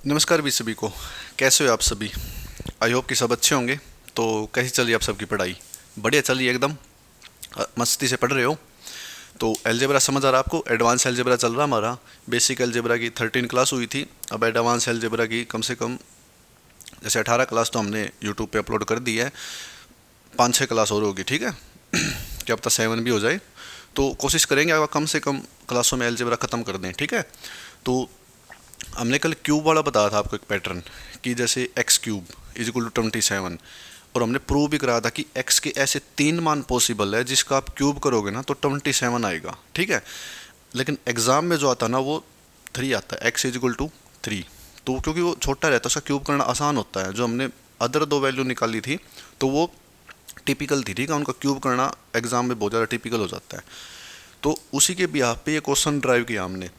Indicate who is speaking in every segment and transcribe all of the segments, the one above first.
Speaker 1: नमस्कार भी सभी को। कैसे हो आप सभी? आई होप कि सब अच्छे होंगे। तो कैसी चल रही है आप सबकी पढ़ाई? बढ़िया चल रही है एकदम। मस्ती से पढ़ रहे हो? तो अलजेब्रा समझ आ रहा है आपको? एडवांस अलजेब्रा चल रहा हमारा। बेसिक अलजेब्रा की 13 क्लास हुई थी। अब एडवांस अलजेब्रा की कम से कम जैसे 18 क्लास तो हमने यूट्यूब पे अपलोड कर दी है। 5-6 क्लास और होगी, ठीक है। क्या पता 7 भी हो जाए। तो कोशिश करेंगे आप कम से कम क्लासों में अलजेब्रा ख़त्म कर दें, ठीक है। तो हमने कल क्यूब वाला बताया था आपको एक पैटर्न, कि जैसे x cube is equal to 27। और हमने प्रूव भी कराया था कि एक्स के ऐसे 3 मान पॉसिबल है जिसका आप क्यूब करोगे ना तो 27 आएगा, ठीक है। लेकिन एग्जाम में जो आता है ना वो 3 आता है, एक्स इज इक्वल टू 3। तो क्योंकि वो छोटा रहता है उसका क्यूब करना आसान होता है। जो हमने अदर दो वैल्यू निकाली थी तो वो टिपिकल थी, ठीक है। उनका क्यूब करना एग्जाम में बहुत ज़्यादा टिपिकल हो जाता है। तो उसी के बिहाफ पे ये क्वेश्चन ड्राइव किया हमने।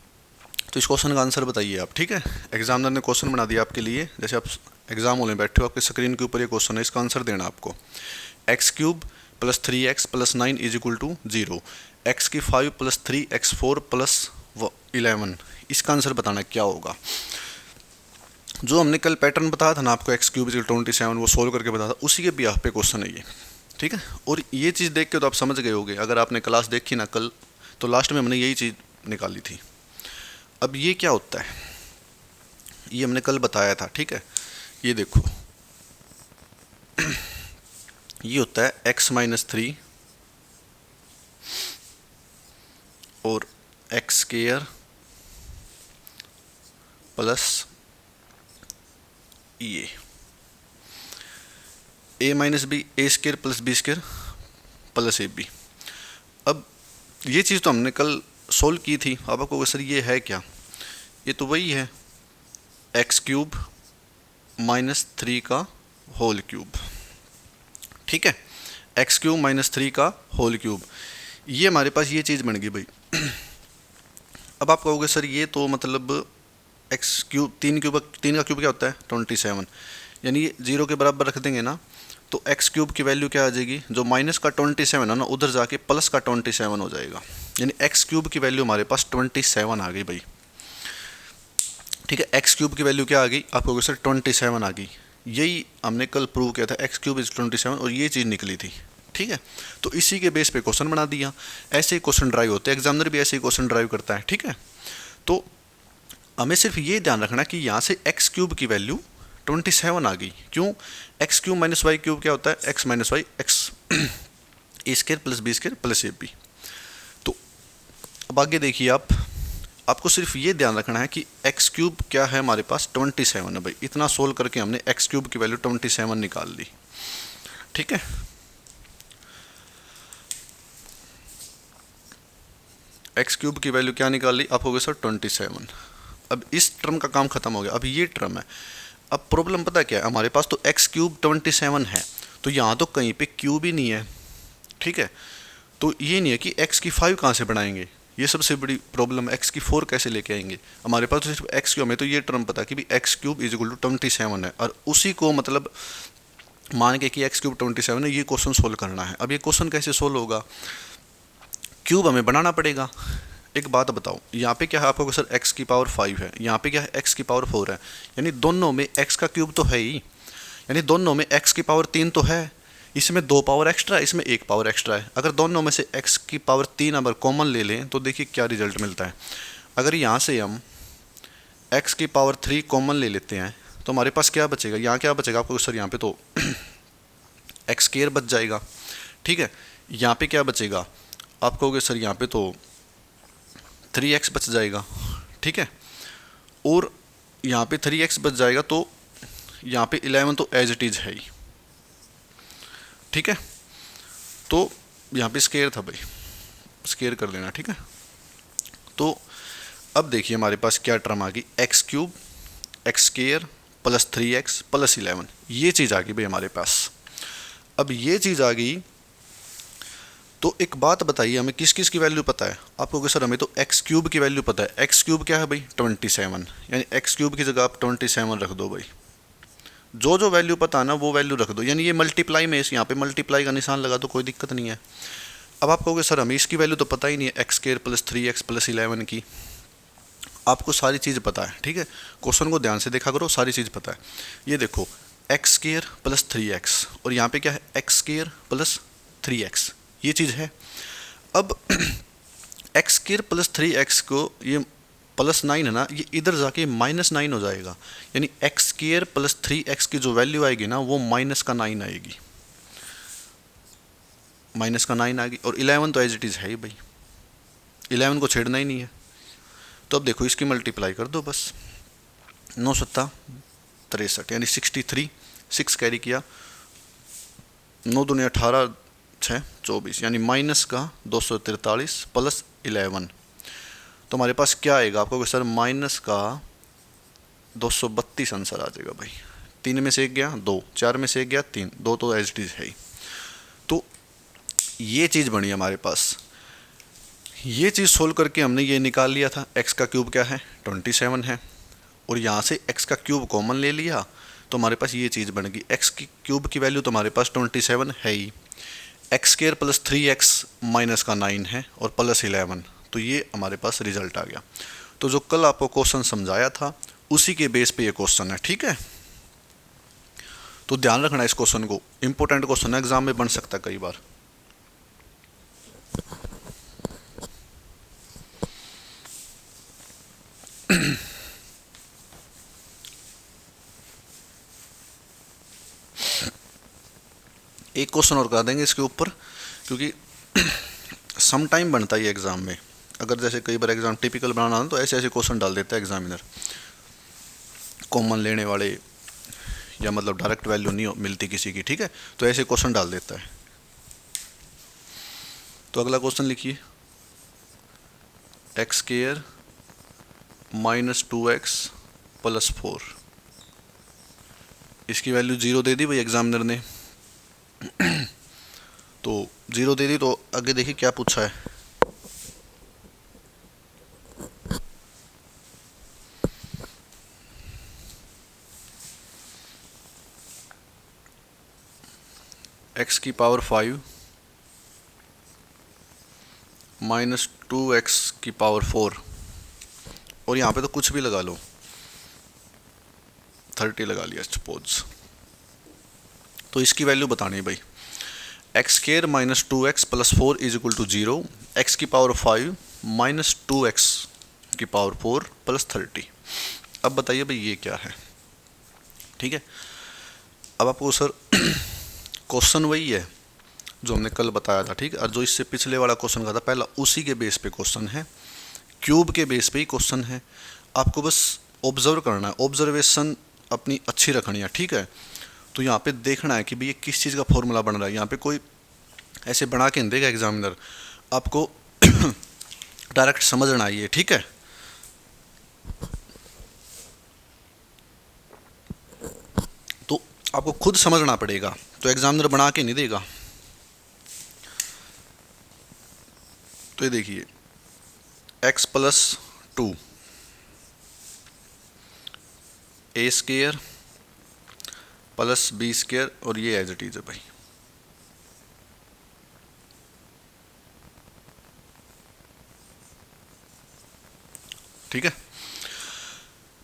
Speaker 1: तो इस क्वेश्चन का आंसर बताइए आप, ठीक है। एग्जामिनर ने क्वेश्चन बना दिया आपके लिए। जैसे आप एग्जाम हॉल में बैठे हो, आपके स्क्रीन के ऊपर ये क्वेश्चन है, इसका आंसर देना आपको। X cube plus 3x plus 9 is equal to 0। X की 5 प्लस 3x4 प्लस 11, इसका आंसर बताना क्या होगा। जो हमने कल पैटर्न बताया था ना आपको, एक्स क्यूब इज 27, वो सोल्व करके बताया था, उसी के बिहाफ पे क्वेश्चन है ये, ठीक है। और ये चीज़ देख के तो आप समझ गए होगे, अगर आपने क्लास देखी ना कल, तो लास्ट में हमने यही चीज़ निकाली थी। अब ये क्या होता है, ये हमने कल बताया था, ठीक है। ये देखो, ये होता है x-3 और एक्स स्केयर प्लस ये a-b a square plus B square plus ab। अब ये चीज़ तो हमने कल सोल्व की थी। अब आपको सर ये है क्या? ये तो वही है, एक्स क्यूब माइनस 3 का होल क्यूब, ठीक है। एक्स क्यूब माइनस 3 का होल क्यूब, ये हमारे पास ये चीज़ बन गई भाई। अब आप कहोगे सर ये तो मतलब एक्स क्यूब 3 का क्यूब क्या होता है 27, यानी ये 0 के बराबर रख देंगे ना तो एक्स क्यूब की वैल्यू क्या आ जाएगी, जो माइनस का 27 है ना उधर जाके प्लस का 27 हो जाएगा। यानी एक्स क्यूब की वैल्यू हमारे पास 27 आ गई भाई, ठीक है। एक्स क्यूब की वैल्यू क्या आ गई, आप कहोगे सर 27 आ गई। यही हमने कल प्रूव किया था, एक्स क्यूब इज 27 और ये चीज़ निकली थी, ठीक है। तो इसी के बेस पे क्वेश्चन बना दिया। ऐसे ही क्वेश्चन ड्राइव होते हैं, एग्जामिनर भी ऐसे ही क्वेश्चन ड्राइव करता है, ठीक है। तो हमें सिर्फ ये ध्यान रखना कि यहाँ से एक्स क्यूब की वैल्यू 27 आ गई। क्यों? X cube minus y cube क्या होता है, x minus y, x a square plus B square plus A b. तो अब आगे देखिए आप, आपको सिर्फ ये ध्यान रखना है कि एक्स क्यूब क्या है हमारे पास 27 है भाई। इतना सोल्व करके हमने एक्स क्यूब की वैल्यू 27 निकाल ली, ठीक है। एक्स क्यूब की वैल्यू क्या निकाल ली, आप हो गए सर 27। अब इस टर्म का काम खत्म हो गया, अब ये टर्म है। अब प्रॉब्लम पता क्या है, हमारे पास तो एक्स क्यूब 27 है, तो यहाँ तो कहीं पे क्यूब ही नहीं है, ठीक है। तो ये नहीं है कि एक्स की 5 कहाँ से बनाएंगे, ये सबसे बड़ी प्रॉब्लम है। एक्स की 4 कैसे लेके आएंगे, हमारे पास तो सिर्फ एक्स क्यूब, हमें तो ये टर्म पता है कि भी x cube is equal to 27 है, और उसी को मतलब मान के कि एक्स क्यूब 27 है, ये क्वेश्चन सोल्व करना है। अब ये क्वेश्चन कैसे सोल्व होगा, क्यूब हमें बनाना पड़ेगा। एक बात बताओ, यहाँ पे क्या है आपको सर एक्स की पावर 5 है, यहाँ पे क्या है एक्स की पावर 4 है, यानी दोनों में एक्स का क्यूब तो है ही, यानी दोनों में एक्स की पावर 3 तो है। इसमें 2 पावर एक्स्ट्रा है, इसमें 1 पावर एक्स्ट्रा है। अगर दोनों में से एक्स की पावर 3 अगर कॉमन ले लें तो देखिए क्या रिजल्ट मिलता है। अगर यहाँ से हम एक्स की पावर 3 कॉमन ले लेते हैं तो हमारे पास क्या बचेगा, यहाँ क्या बचेगा आपको सर, यहाँ पे तो एक्स स्क्वायर बच जाएगा, ठीक है। यहाँ पे क्या बचेगा, आप कहोगे सर यहाँ पे तो 3x बच जाएगा, ठीक है। और यहाँ पे 3x बच जाएगा तो यहाँ पे 11 तो एज इट इज़ है ही, ठीक है। तो यहाँ पे स्केयर था भाई, स्केयर कर लेना, ठीक है। तो अब देखिए हमारे पास क्या टर्म आ गई, x cube x square plus 3x plus 11, ये चीज़ आ गई भाई हमारे पास। अब ये चीज़ आ गई तो एक बात बताइए, हमें किस किस की वैल्यू पता है। आप कहोगे सर हमें तो एक्स क्यूब की वैल्यू पता है। एक्स क्यूब क्या है भाई 27, यानी एक्स क्यूब की जगह आप 27 रख दो भाई। जो जो वैल्यू पता है ना वो वैल्यू रख दो, यानी ये मल्टीप्लाई में यहाँ पे मल्टीप्लाई का निशान लगा दो, कोई दिक्कत नहीं है। अब आप कहोगे सर हमें इसकी वैल्यू तो पता ही नहीं है, x square plus 3x plus 11 की। आपको सारी चीज़ पता है, ठीक है। क्वेश्चन को ध्यान से देखा करो, सारी चीज़ पता है। ये देखो एक्स स्क्वायर प्लस 3x और यहाँ पे क्या है एक्स स्क्वायर प्लस 3x, ये चीज़ है। अब एक्स स्क्वायर प्लस 3x को ये प्लस 9 है ना, ये इधर जाके -9 हो जाएगा, यानी एक्स स्क्वायर प्लस 3x की जो वैल्यू आएगी ना वो -9 आएगी, -9 आएगी। और 11 तो एज इट इज़ है ही भाई, 11 को छेड़ना ही नहीं है। तो अब देखो इसकी मल्टीप्लाई कर दो बस, 9 सत्ता 63 यानी 63, 6 कैरी किया, 9 दूनी 18, 6 24 यानी माइनस का 243 प्लस 11, तो हमारे पास क्या आएगा आपको सर माइनस का 232 आंसर आ जाएगा भाई। 3 में से 1 गया 2, 4 में से 1 गया 3, 2 तो एज इट इज़ है ही। तो ये चीज़ बनी हमारे पास, ये चीज़ सोल्व करके हमने ये निकाल लिया था x का क्यूब क्या है 27 है, और यहाँ से x का क्यूब कॉमन ले लिया तो हमारे पास ये चीज़ बन गई। x की क्यूब की वैल्यू तो हमारे पास 27 है ही, x square plus 3x minus का 9 है और प्लस 11, तो ये हमारे पास रिजल्ट आ गया। तो जो कल आपको क्वेश्चन समझाया था उसी के बेस पे ये क्वेश्चन है, ठीक है। तो ध्यान रखना इस क्वेश्चन को, इंपॉर्टेंट क्वेश्चन है, एग्जाम में बन सकता है कई बार। एक क्वेश्चन और करा देंगे इसके ऊपर, क्योंकि सम टाइम बनता है ये एग्ज़ाम में। अगर जैसे कई बार एग्ज़ाम टिपिकल बनाना हो तो ऐसे ऐसे क्वेश्चन डाल देता है एग्जामिनर, कॉमन लेने वाले या मतलब डायरेक्ट वैल्यू नहीं मिलती किसी की, ठीक है, तो ऐसे क्वेश्चन डाल देता है। तो अगला क्वेश्चन लिखिए, x square minus 2x plus 4, इसकी वैल्यू 0 दे दी भाई एग्जामिनर ने। तो 0 दे दी, तो आगे देखिए क्या पूछा है, x की पावर 5 माइनस 2x की पावर 4, और यहाँ पे तो कुछ भी लगा लो, 30 लगा लिया सपोज। तो इसकी वैल्यू बतानी है भाई, x square minus 2x plus 4 is equal to 0, x की पावर 5 माइनस 2x की पावर 4 प्लस 30। अब बताइए भाई ये क्या है, ठीक है। अब आपको सर क्वेश्चन वही है जो हमने कल बताया था, ठीक है, और जो इससे पिछले वाला क्वेश्चन का था पहला, उसी के बेस पे क्वेश्चन है, क्यूब के बेस पे ही क्वेश्चन है। आपको बस ऑब्जर्व करना है, ऑब्जर्वेशन अपनी अच्छी रखनी है, ठीक है। तो यहाँ पे देखना है कि भाई ये किस चीज़ का फॉर्मूला बन रहा है, यहाँ पे कोई ऐसे बना के नहीं देगा एग्जामिनर, आपको डायरेक्ट समझना है ये, ठीक है। तो आपको खुद समझना पड़ेगा, तो एग्जामिनर बना के नहीं देगा। तो ये देखिए x plus 2 a square plus b square, और ये एज इट इज है भाई। ठीक है,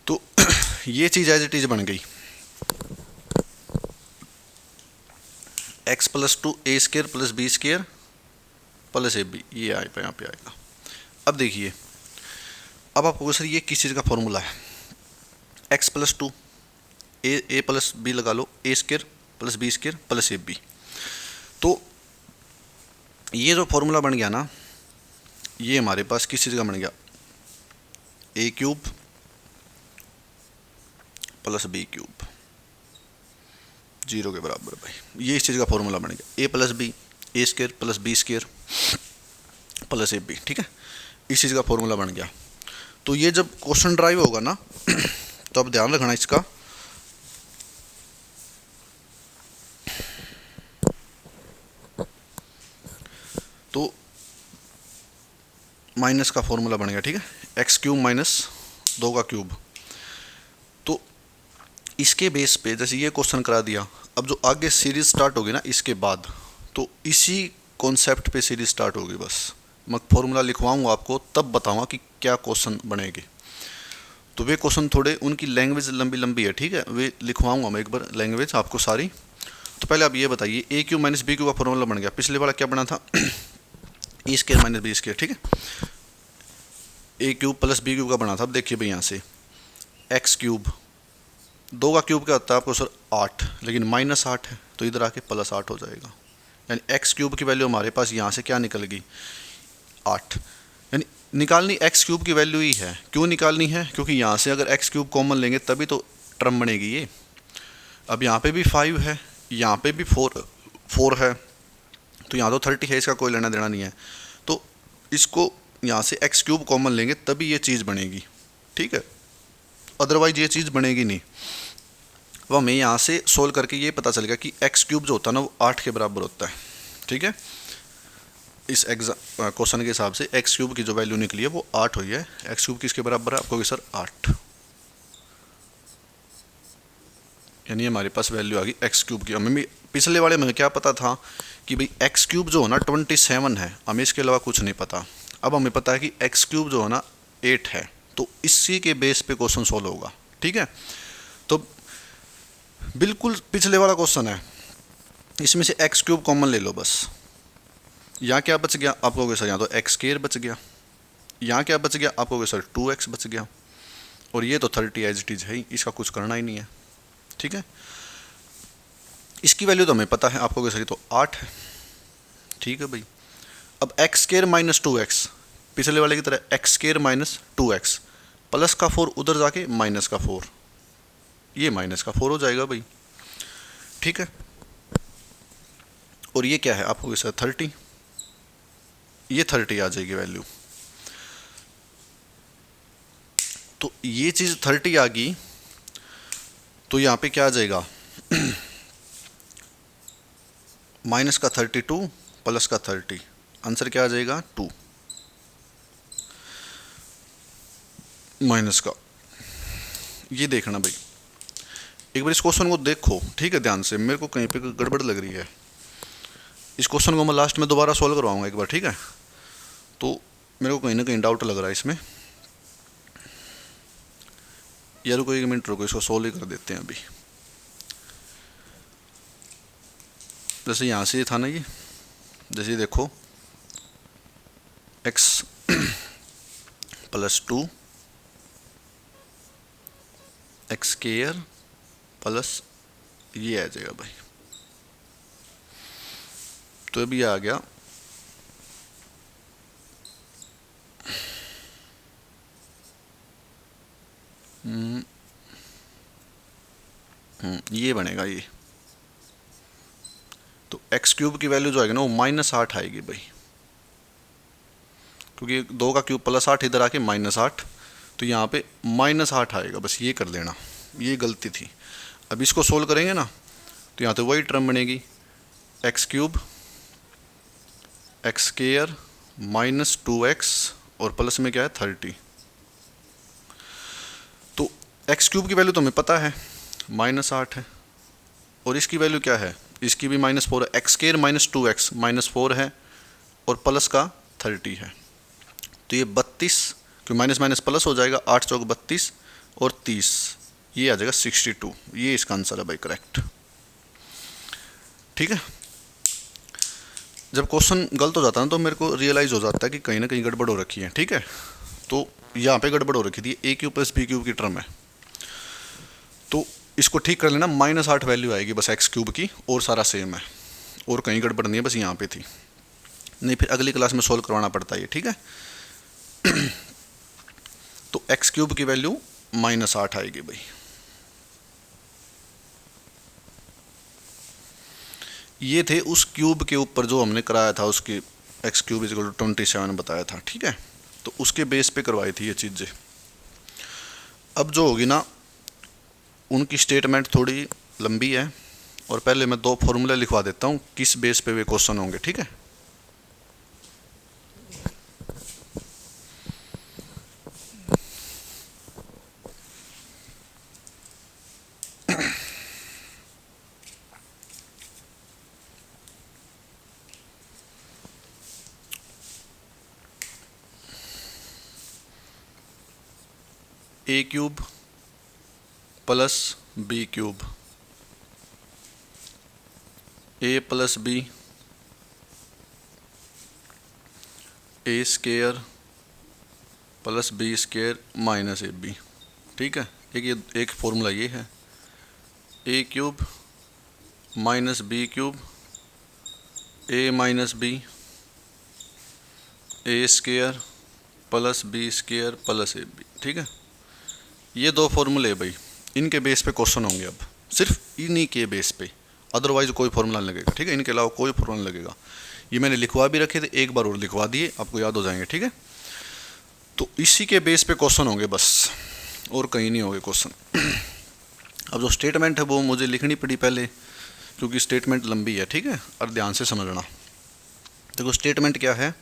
Speaker 1: तो ये चीज एज इट इज बन गई, x plus 2 a square plus b square plus A b, ये यहाँ पे आएगा। अब देखिए, अब आपको सर ये किस चीज़ का फॉर्मूला है, x plus 2 a plus b लगा लो, a square plus b square plus A b. तो ये जो फॉर्मूला बन गया ना, ये हमारे पास किस चीज़ का बन गया, ए क्यूब प्लस बी क्यूब 0 के बराबर भाई, ये इस चीज़ का फॉर्मूला बन गया, a plus b, a square plus b square plus A b, ठीक है, इस चीज़ का फॉर्मूला बन गया। तो ये जब क्वेश्चन ड्राइव होगा ना तो अब ध्यान रखना इसका, तो माइनस का फॉर्मूला बन गया, ठीक है, एक्स क्यूब माइनस 2 का क्यूब। तो इसके बेस पे जैसे ये क्वेश्चन करा दिया, अब जो आगे सीरीज स्टार्ट होगी ना इसके बाद, तो इसी कॉन्सेप्ट पे सीरीज स्टार्ट होगी। बस मैं फॉर्मूला लिखवाऊंगा आपको, तब बताऊंगा कि क्या क्वेश्चन बनेंगे। तो वे क्वेश्चन थोड़े उनकी लैंग्वेज लंबी लंबी है, ठीक है, वे लिखवाऊंगा मैं एक बार लैंग्वेज आपको सारी। तो पहले आप ये बताइए, ए क्यू माइनस बी क्यू का फॉर्मूला बन गया, पिछले वाला क्या बना था, E square minus B square, ठीक है, ए क्यूब प्लस बी क्यूब का बना था। अब देखिए भाई यहाँ से एक्स क्यूब, 2 का क्यूब क्या होता है आपको सर 8, लेकिन माइनस 8 है तो इधर आके प्लस 8 हो जाएगा, यानी एक्स क्यूब की वैल्यू हमारे पास यहाँ से क्या निकल गई 8, यानी निकालनी एक्स क्यूब की वैल्यू ही है। क्यों निकालनी है, क्योंकि यहाँ से अगर एक्स क्यूब कॉमन लेंगे तभी तो टर्म बनेगी ये। अब यहाँ पे भी 5 है, यहाँ पे भी 4 है, तो यहाँ तो 30 है, इसका कोई लेना देना नहीं है, तो इसको यहाँ से एक्स क्यूब कॉमन लेंगे तभी ये चीज़ बनेगी, ठीक है, अदरवाइज ये चीज़ बनेगी नहीं। अब हमें यहाँ से सोल्व करके ये पता चलेगा कि एक्स क्यूब जो होता है ना वो 8 के बराबर होता है, ठीक है। इस क्वेश्चन के हिसाब से एक्स क्यूब की जो वैल्यू निकली है वो 8 हुई है। एक्स क्यूब किसके बराबर है, आपको सर 8, यानी हमारे पास वैल्यू आ गई एक्स क्यूब की। हमें भी पिछले वाले में क्या पता था कि भाई एक्स क्यूब जो है ना 27 है, हमें इसके अलावा कुछ नहीं पता। अब हमें पता है कि एक्स क्यूब जो है ना 8 है, तो इसी के बेस पे क्वेश्चन सोल्व होगा, ठीक है। तो बिल्कुल पिछले वाला क्वेश्चन है, इसमें से एक्स क्यूब कॉमन ले लो बस। यहाँ क्या बच गया, आप कहोगे सर यहाँ तो एक्स स्क्वायर बच गया, यहाँ क्या बच गया, आप कहोगे सर 2x बच गया, और ये तो 30 एज इट इज है, इसका कुछ करना ही नहीं है, ठीक है। इसकी वैल्यू तो हमें पता है, आप कहोगे सर ये तो 8 है, ठीक है भाई। अब एक्स स्क्वायर माइनस 2x, पिछले वाले की तरह x square minus 2x, plus का 4 उधर जाके माइनस का 4, ये माइनस का 4 हो जाएगा भाई, ठीक है। और ये क्या है, आपको सर 30, ये 30 आ जाएगी वैल्यू। तो ये चीज़ 30 आ गई, तो यहाँ पे क्या आ जाएगा माइनस का 32 प्लस का 30, आंसर क्या आ जाएगा 2 माइनस का। ये देखना भाई, एक बार इस क्वेश्चन को देखो, ठीक है, ध्यान से, मेरे को कहीं पे गड़बड़ लग रही है। इस क्वेश्चन को मैं लास्ट में दोबारा सॉल्व करवाऊंगा एक बार, ठीक है। तो मेरे को कहीं ना कहीं डाउट लग रहा है इसमें, यार रुको 1 मिनट रुको, इसको सॉल्व ही कर देते हैं अभी। जैसे यहाँ से था ना ये, जैसे देखो x plus 2 x square plus ये आ जाएगा भाई, तो अभी आ गया ये बनेगा ये। तो एक्स क्यूब की वैल्यू जो आएगी ना वो -8 आएगी भाई, क्योंकि 2 का क्यूब प्लस 8 इधर आके -8, तो यहाँ पे -8 आएगा, बस ये कर लेना, ये गलती थी। अब इसको सोल्व करेंगे ना, तो यहाँ तो वही टर्म बनेगी x cube x square minus 2x और प्लस में क्या है 30। तो एक्स क्यूब की वैल्यू तो हमें पता है -8 है, और इसकी वैल्यू क्या है, इसकी भी -4 है, एक्स स्क्वायर माइनस 2x -4 है और प्लस का 30 है, तो ये 32, क्योंकि माइनस माइनस प्लस हो जाएगा, 8 चौक 32 और 30, ये आ जाएगा 62, ये इसका आंसर है भाई, करेक्ट, ठीक है। जब क्वेश्चन गलत हो जाता है ना तो मेरे को रियलाइज़ हो जाता है कि कहीं ना कहीं गड़बड़ हो रखी है, ठीक है। तो यहाँ पे गड़बड़ हो रखी थी, ए क्यूब प्लस बी क्यूब की टर्म है, तो इसको ठीक कर लेना, -8 वैल्यू आएगी बस एक्स क्यूब की, और सारा सेम है, और कहीं गड़बड़ नहीं है, बस यहाँ पे थी, नहीं फिर अगली क्लास में सोल्व करवाना पड़ता है, ठीक है। तो एक्स क्यूब की वैल्यू -8 आएगी भाई। ये थे उस क्यूब के ऊपर जो हमने कराया था, उसके एक्स क्यूब इक्वल टू 27 बताया था, ठीक है, तो उसके बेस पे करवाई थी ये चीज़ें। अब जो होगी ना, उनकी स्टेटमेंट थोड़ी लंबी है, और पहले मैं 2 फॉर्मूले लिखवा देता हूँ किस बेस पे वे क्वेश्चन होंगे, ठीक है। ए cube plus b cube, a plus b, A square plus B square minus a b. ठीक है, एक फॉर्मूला ये है, ए क्यूब माइनस बी क्यूब, ए माइनस बी, ए square plus B square plus ए बी। ठीक है, ये दो फॉर्मूले भाई, इनके बेस पे क्वेश्चन होंगे। अब सिर्फ इन्हीं के बेस पे, अदरवाइज कोई फॉर्मूला नहीं लगेगा। ठीक है, इनके अलावा कोई फॉर्मूला नहीं लगेगा। ये मैंने लिखवा भी रखे थे, एक बार और लिखवा दिए, आपको याद हो जाएंगे। ठीक है, तो इसी के बेस पे क्वेश्चन होंगे बस, और कहीं नहीं होंगे क्वेश्चन। अब जो स्टेटमेंट है वो मुझे लिखनी पड़ी पहले, क्योंकि स्टेटमेंट लंबी है। ठीक है, और ध्यान से समझना। देखो स्टेटमेंट क्या है,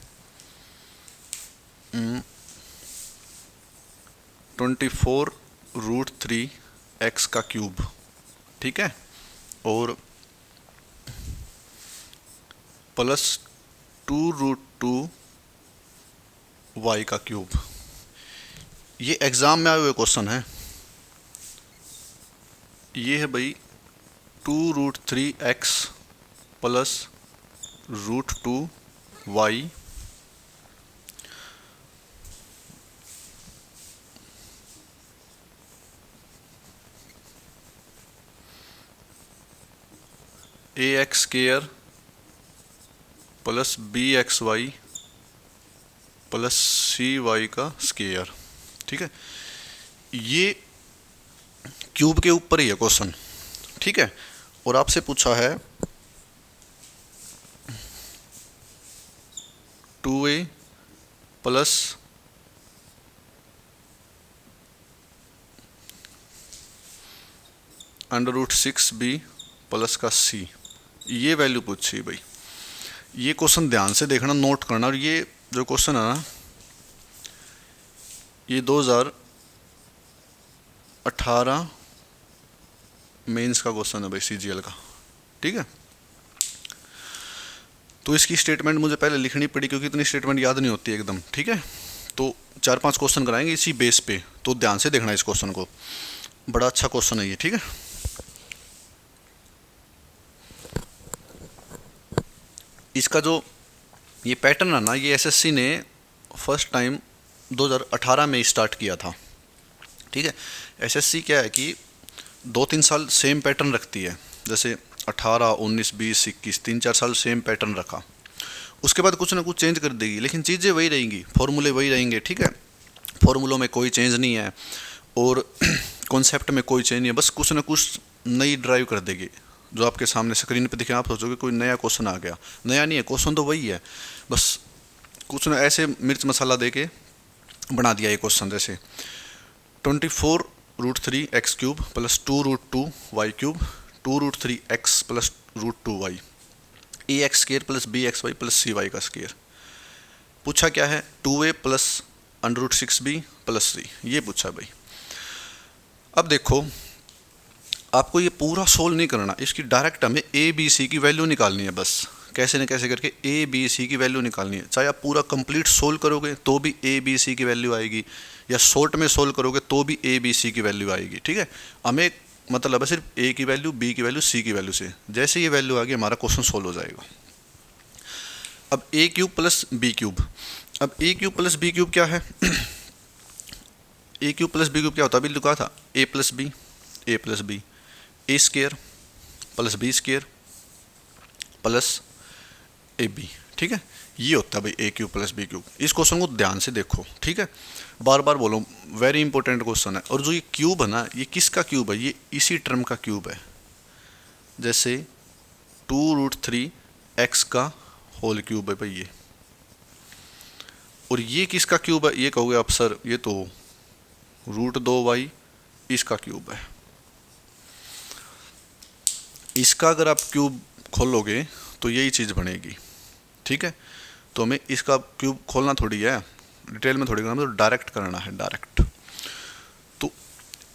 Speaker 1: 24√3 x का क्यूब। ठीक है, और प्लस 2√2 y का क्यूब। ये एग्ज़ाम में आए हुए क्वेश्चन है। ये है भाई 2√3 x plus √2 y ax square plus bxy plus cy का स्केयर। ठीक है, ये क्यूब के ऊपर ही है क्वेश्चन। ठीक है, और आपसे पूछा है 2a प्लस √6b प्लस का c, ये वैल्यू पूछी भाई। ये क्वेश्चन ध्यान से देखना, नोट करना। और ये जो क्वेश्चन है ना, ये 2018 मेंस का क्वेश्चन है भाई, CGL का। ठीक है, तो इसकी स्टेटमेंट मुझे पहले लिखनी पड़ी, क्योंकि इतनी स्टेटमेंट याद नहीं होती एकदम। ठीक है, तो 4-5 क्वेश्चन कराएंगे इसी बेस पे, तो ध्यान से देखना इस क्वेश्चन को, बड़ा अच्छा क्वेश्चन है ये। ठीक है, इसका जो ये पैटर्न है ना, ये SSC ने फर्स्ट टाइम 2018 में स्टार्ट किया था। ठीक है, SSC क्या है कि 2-3 साल सेम पैटर्न रखती है, जैसे 18, 19, 20, 21, 3-4 साल सेम पैटर्न रखा। उसके बाद कुछ ना कुछ चेंज कर देगी, लेकिन चीज़ें वही रहेंगी, फॉर्मूले वही रहेंगे। ठीक है, फॉर्मूलों में कोई चेंज नहीं है, और कॉन्सेप्ट में कोई चेंज नहीं है, बस कुछ ना कुछ नई ड्राइव कर देगी। जो आपके सामने स्क्रीन पे दिखे, आप सोचोगे कोई नया क्वेश्चन आ गया, नया नहीं है, क्वेश्चन तो वही है, बस कुछ ना ऐसे मिर्च मसाला दे के बना दिया ये क्वेश्चन। जैसे 24√3 x cube plus 2√2 y cube, 2√3 x plus √2 y, ax square plus bxy plus cy का स्केयर। पूछा क्या है, 2a plus √6b plus c, ये पूछा भाई। अब देखो, आपको ये पूरा सोल्व नहीं करना, इसकी डायरेक्ट हमें a b c की वैल्यू निकालनी है बस। कैसे न कैसे करके a b c की वैल्यू निकालनी है। चाहे आप पूरा कंप्लीट सोल्व करोगे तो भी a b c की वैल्यू आएगी, या शॉर्ट में सोल्व करोगे तो भी a b c की वैल्यू आएगी। ठीक है, हमें मतलब है सिर्फ a की वैल्यू, b की वैल्यू, c की वैल्यू से। जैसे ये वैल्यू आ गई, हमारा क्वेश्चन सोल्व हो जाएगा। अब a cube plus b cube, अब a cube plus b cube क्या है a cube plus b cube क्या होता है, अभी लिखा था a plus b, a plus b, a square plus b square plus A b. ठीक है, ये होता है भाई a cube plus b cube. इस क्वेश्चन को ध्यान से देखो। ठीक है, बार बार बोलो, वेरी इंपॉर्टेंट क्वेश्चन है। और जो ये क्यूब है ना, ये किसका क्यूब है, ये इसी टर्म का क्यूब है। जैसे 2√3 x का होल क्यूब है भाई ये, और ये किसका क्यूब है, ये कहोगे आप सर ये तो √2y इसका क्यूब है। इसका अगर आप क्यूब खोलोगे तो यही चीज़ बनेगी। ठीक है, तो हमें इसका क्यूब खोलना थोड़ी है, डिटेल में थोड़ी करना, तो डायरेक्ट करना है, डायरेक्ट। तो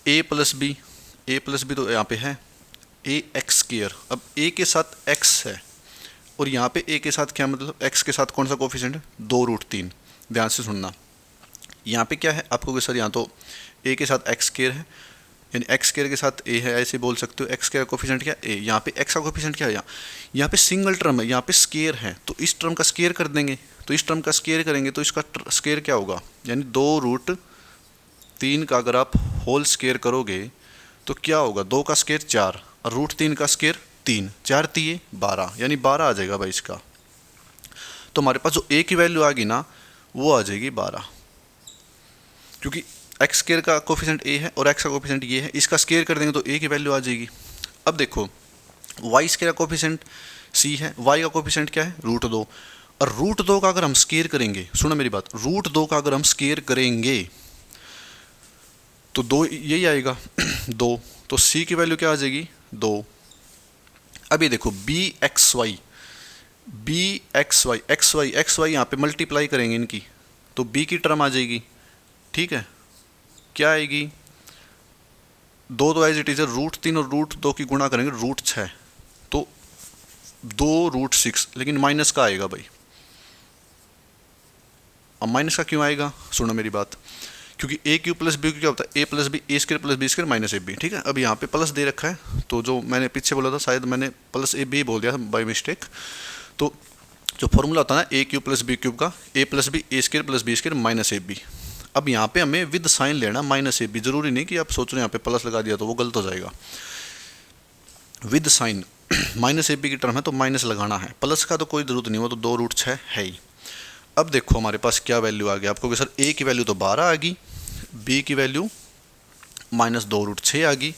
Speaker 1: a प्लस बी, तो यहाँ पे है ax स्केयर। अब a के साथ x है, और यहाँ पे a के साथ क्या मतलब, x के साथ कौन सा कोफिशिएंट है, 2√3। ध्यान से सुनना, यहाँ पे क्या है आपको कि सर यहाँ तो ए के साथ एक्स स्केयर है, यानी एक्स स्केयर के साथ ए है, ऐसे बोल सकते हो। एक्स स्केयर का कोफिशिएंट क्या है ए, यहाँ पे एक्स का कोफिशिएंट क्या है यहाँ पे सिंगल टर्म है, यहाँ पे स्केयर है, तो इस टर्म का स्केयर कर देंगे। तो इस टर्म का स्केयर करेंगे तो इसका स्केयर क्या होगा, यानी 2√3 का अगर आप होल स्केयर करोगे तो क्या होगा, 2 का स्केयर 4 और √3 का स्केयर 3, 4 3 12, यानी 12 आ जाएगा भाई इसका। तो हमारे पास जो ए की वैल्यू आ गई ना वो आ जाएगी 12, क्योंकि एक्स स्केयर का कोफिशिएंट ए है और एक्स का कोफिशिएंट ये है, इसका स्केयर कर देंगे तो ए की वैल्यू आ जाएगी। अब देखो वाई स्केयर का कोफिशिएंट सी है, वाई का कोफिशिएंट क्या है √2, और √2 का अगर हम स्केयर करेंगे, सुनो मेरी बात, √2 का अगर हम स्केयर करेंगे तो 2 यही आएगा 2, तो सी की वैल्यू क्या आ जाएगी 2। अब ये देखो b x y x y यहाँ पे मल्टीप्लाई करेंगे इनकी, तो बी की टर्म आ जाएगी, ठीक है, क्या आएगी 2 तो एज इट इज है, √3 और √2 की गुणा करेंगे √6, तो 2√6, लेकिन माइनस का आएगा भाई। अब माइनस का क्यों आएगा, सुनो मेरी बात, क्योंकि a cube plus b cube क्या होता है a plus b, a square plus b square minus a b, ठीक है। अब यहाँ पे प्लस दे रखा है, तो जो मैंने पीछे बोला था शायद मैंने प्लस ए बी बोल दिया था बाय मिस्टेक। तो जो फॉर्मूला होता है ना a cube plus b cube का, a plus b a square plus b square minus a b. अब यहाँ पे हमें विद साइन लेना माइनस ए बी, जरूरी नहीं कि आप सोच रहे हैं यहाँ पे प्लस लगा दिया तो वो गलत हो जाएगा। With sign minus a b की टर्म है तो माइनस लगाना है, प्लस का तो कोई जरूरत नहीं, वो तो 2√6 है ही। अब देखो हमारे पास क्या वैल्यू आ गई आपको कि सर ए की वैल्यू तो 12 आ गई, बी की वैल्यू -2√6 आ गई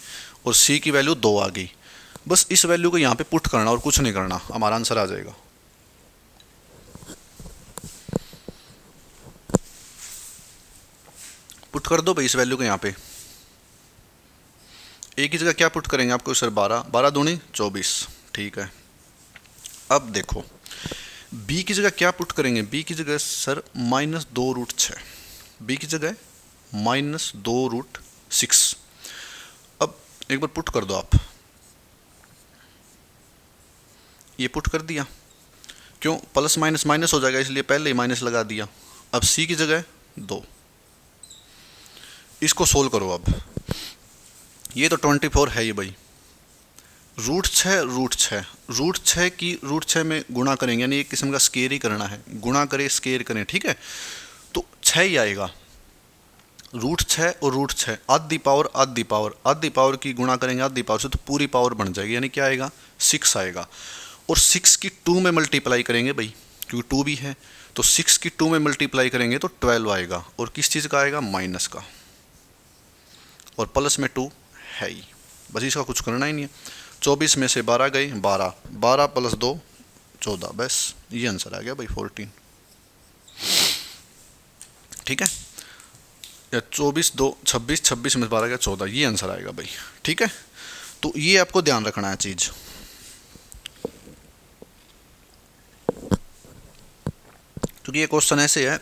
Speaker 1: और सी की वैल्यू 2 आ गई। बस इस वैल्यू को यहाँ पे पुट करना और कुछ नहीं करना, हमारा आंसर आ जाएगा। पुट कर दो भाई इस वैल्यू को यहाँ पे, ए की जगह क्या पुट करेंगे आपको सर 12, 12 दूनी 24, ठीक है। अब देखो बी की जगह क्या पुट करेंगे, बी की जगह सर -2√6, बी की जगह -2√6। अब एक बार पुट कर दो आप, ये पुट कर दिया, क्यों प्लस माइनस माइनस हो जाएगा इसलिए पहले ही माइनस लगा दिया। अब सी की जगह 2, इसको सोल्व करो। अब ये तो 24 है ये भाई, √6 की √6 में गुणा करेंगे, यानी एक किस्म का स्केयर ही करना है, गुणा करें स्केयर करें, ठीक है, तो 6 ही आएगा। √6 और √6 आधी पावर की गुणा करेंगे आधी पावर से तो पूरी पावर बन जाएगी, यानी क्या आएगा 6 आएगा। और 6 की 2 में मल्टीप्लाई करेंगे भाई, क्योंकि 2 भी है, तो 6 की 2 में मल्टीप्लाई करेंगे तो 12 आएगा, और किस चीज़ का आएगा माइनस का, और प्लस में 2 है ही, बस इसका कुछ करना ही नहीं है। 24 में से 12 गए, 12 12 + 2 14, बस ये आंसर आ गया भाई 14, ठीक है, या 24 2 26, 26 में 12 गया 14, ये आंसर आएगा भाई, ठीक है। तो ये आपको ध्यान रखना है चीज़। क्योंकि ये क्वेश्चन ऐसे है,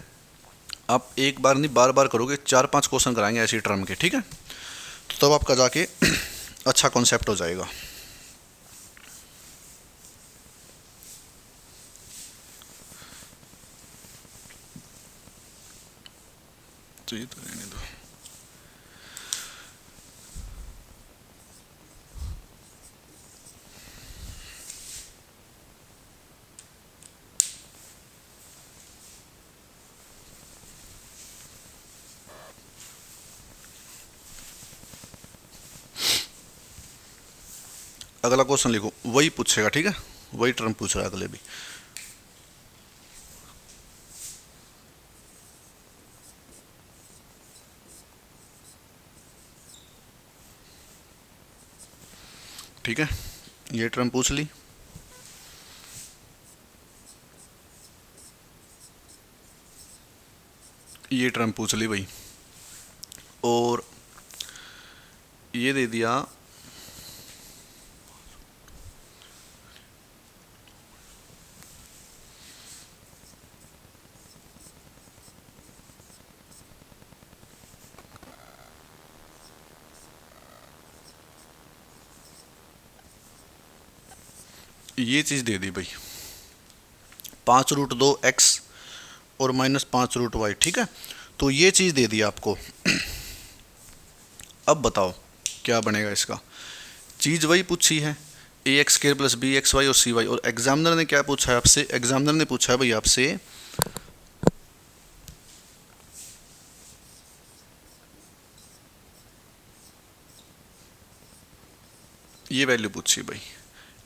Speaker 1: आप एक बार नहीं बार बार करोगे, 4-5 क्वेश्चन कराएंगे ऐसी टर्म के, ठीक है, तो तब आपका जाके अच्छा कॉन्सेप्ट हो जाएगा। तो ये तो रहने दो। अगला क्वेश्चन लिखो, वही पूछेगा, ठीक है, वही टर्म पूछ रहा है अगले भी। ठीक है, ये टर्म पूछ ली, ये टर्म पूछ ली भाई, और ये दे दिया ये चीज़ दे दी भाई 5√2x और -5√y, ठीक है। तो ये चीज़ दे दी आपको। अब बताओ क्या बनेगा इसका। चीज़ वही पूछी है, ए x square plus B x y और सी वाई, और एग्जामिनर ने क्या पूछा है आपसे, एग्जामिनर ने पूछा है भाई आपसे ये वैल्यू पूछी भाई,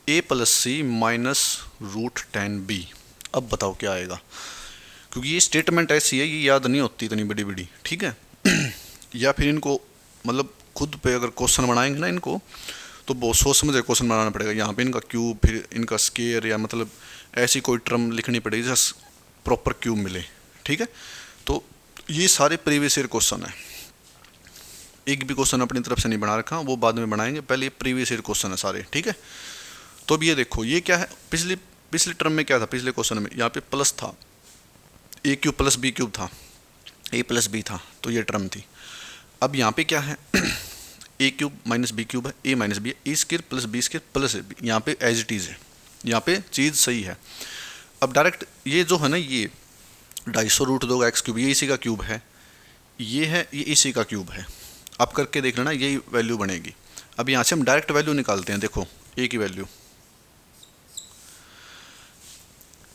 Speaker 1: ए प्लस सी माइनस रूट 10b। अब बताओ क्या आएगा, क्योंकि ये स्टेटमेंट ऐसी है, ये याद नहीं होती इतनी बड़ी बड़ी, ठीक है। या फिर इनको मतलब खुद पे अगर क्वेश्चन बनाएंगे ना इनको, तो बहुत सोच समझ क्वेश्चन बनाना पड़ेगा। यहाँ पे इनका क्यूब, फिर इनका स्केयर, या मतलब ऐसी कोई टर्म लिखनी पड़ेगी जैसे प्रॉपर क्यूब मिले, ठीक है। तो ये सारे प्रीवियस ईयर क्वेश्चन है, एक भी क्वेश्चन अपनी तरफ से नहीं बना रखा, वो बाद में बनाएंगे, पहले ये प्रीवियस ईयर क्वेश्चन है सारे, ठीक है। तो अब ये देखो ये क्या है, पिछली पिछले टर्म में क्या था, पिछले क्वेश्चन में यहाँ पे प्लस था, ए क्यूब प्लस बी क्यूब था, ए प्लस बी था, तो ये टर्म थी। अब यहाँ पे क्या है, ए क्यूब माइनस बी क्यूब है, ए माइनस बी है, a square plus b square plus A b, यहाँ पे एज इट इज़ है, यहाँ पे चीज़ सही है। अब डायरेक्ट ये जो है ना, ये 250 रूट 2 का एक्स क्यूब, ये इसी का क्यूब है, ये है, ये इसी का क्यूब है। आप करके देख लेना, यही वैल्यू बनेगी। अब यहाँ से हम डायरेक्ट वैल्यू निकालते हैं, देखो ए की वैल्यू,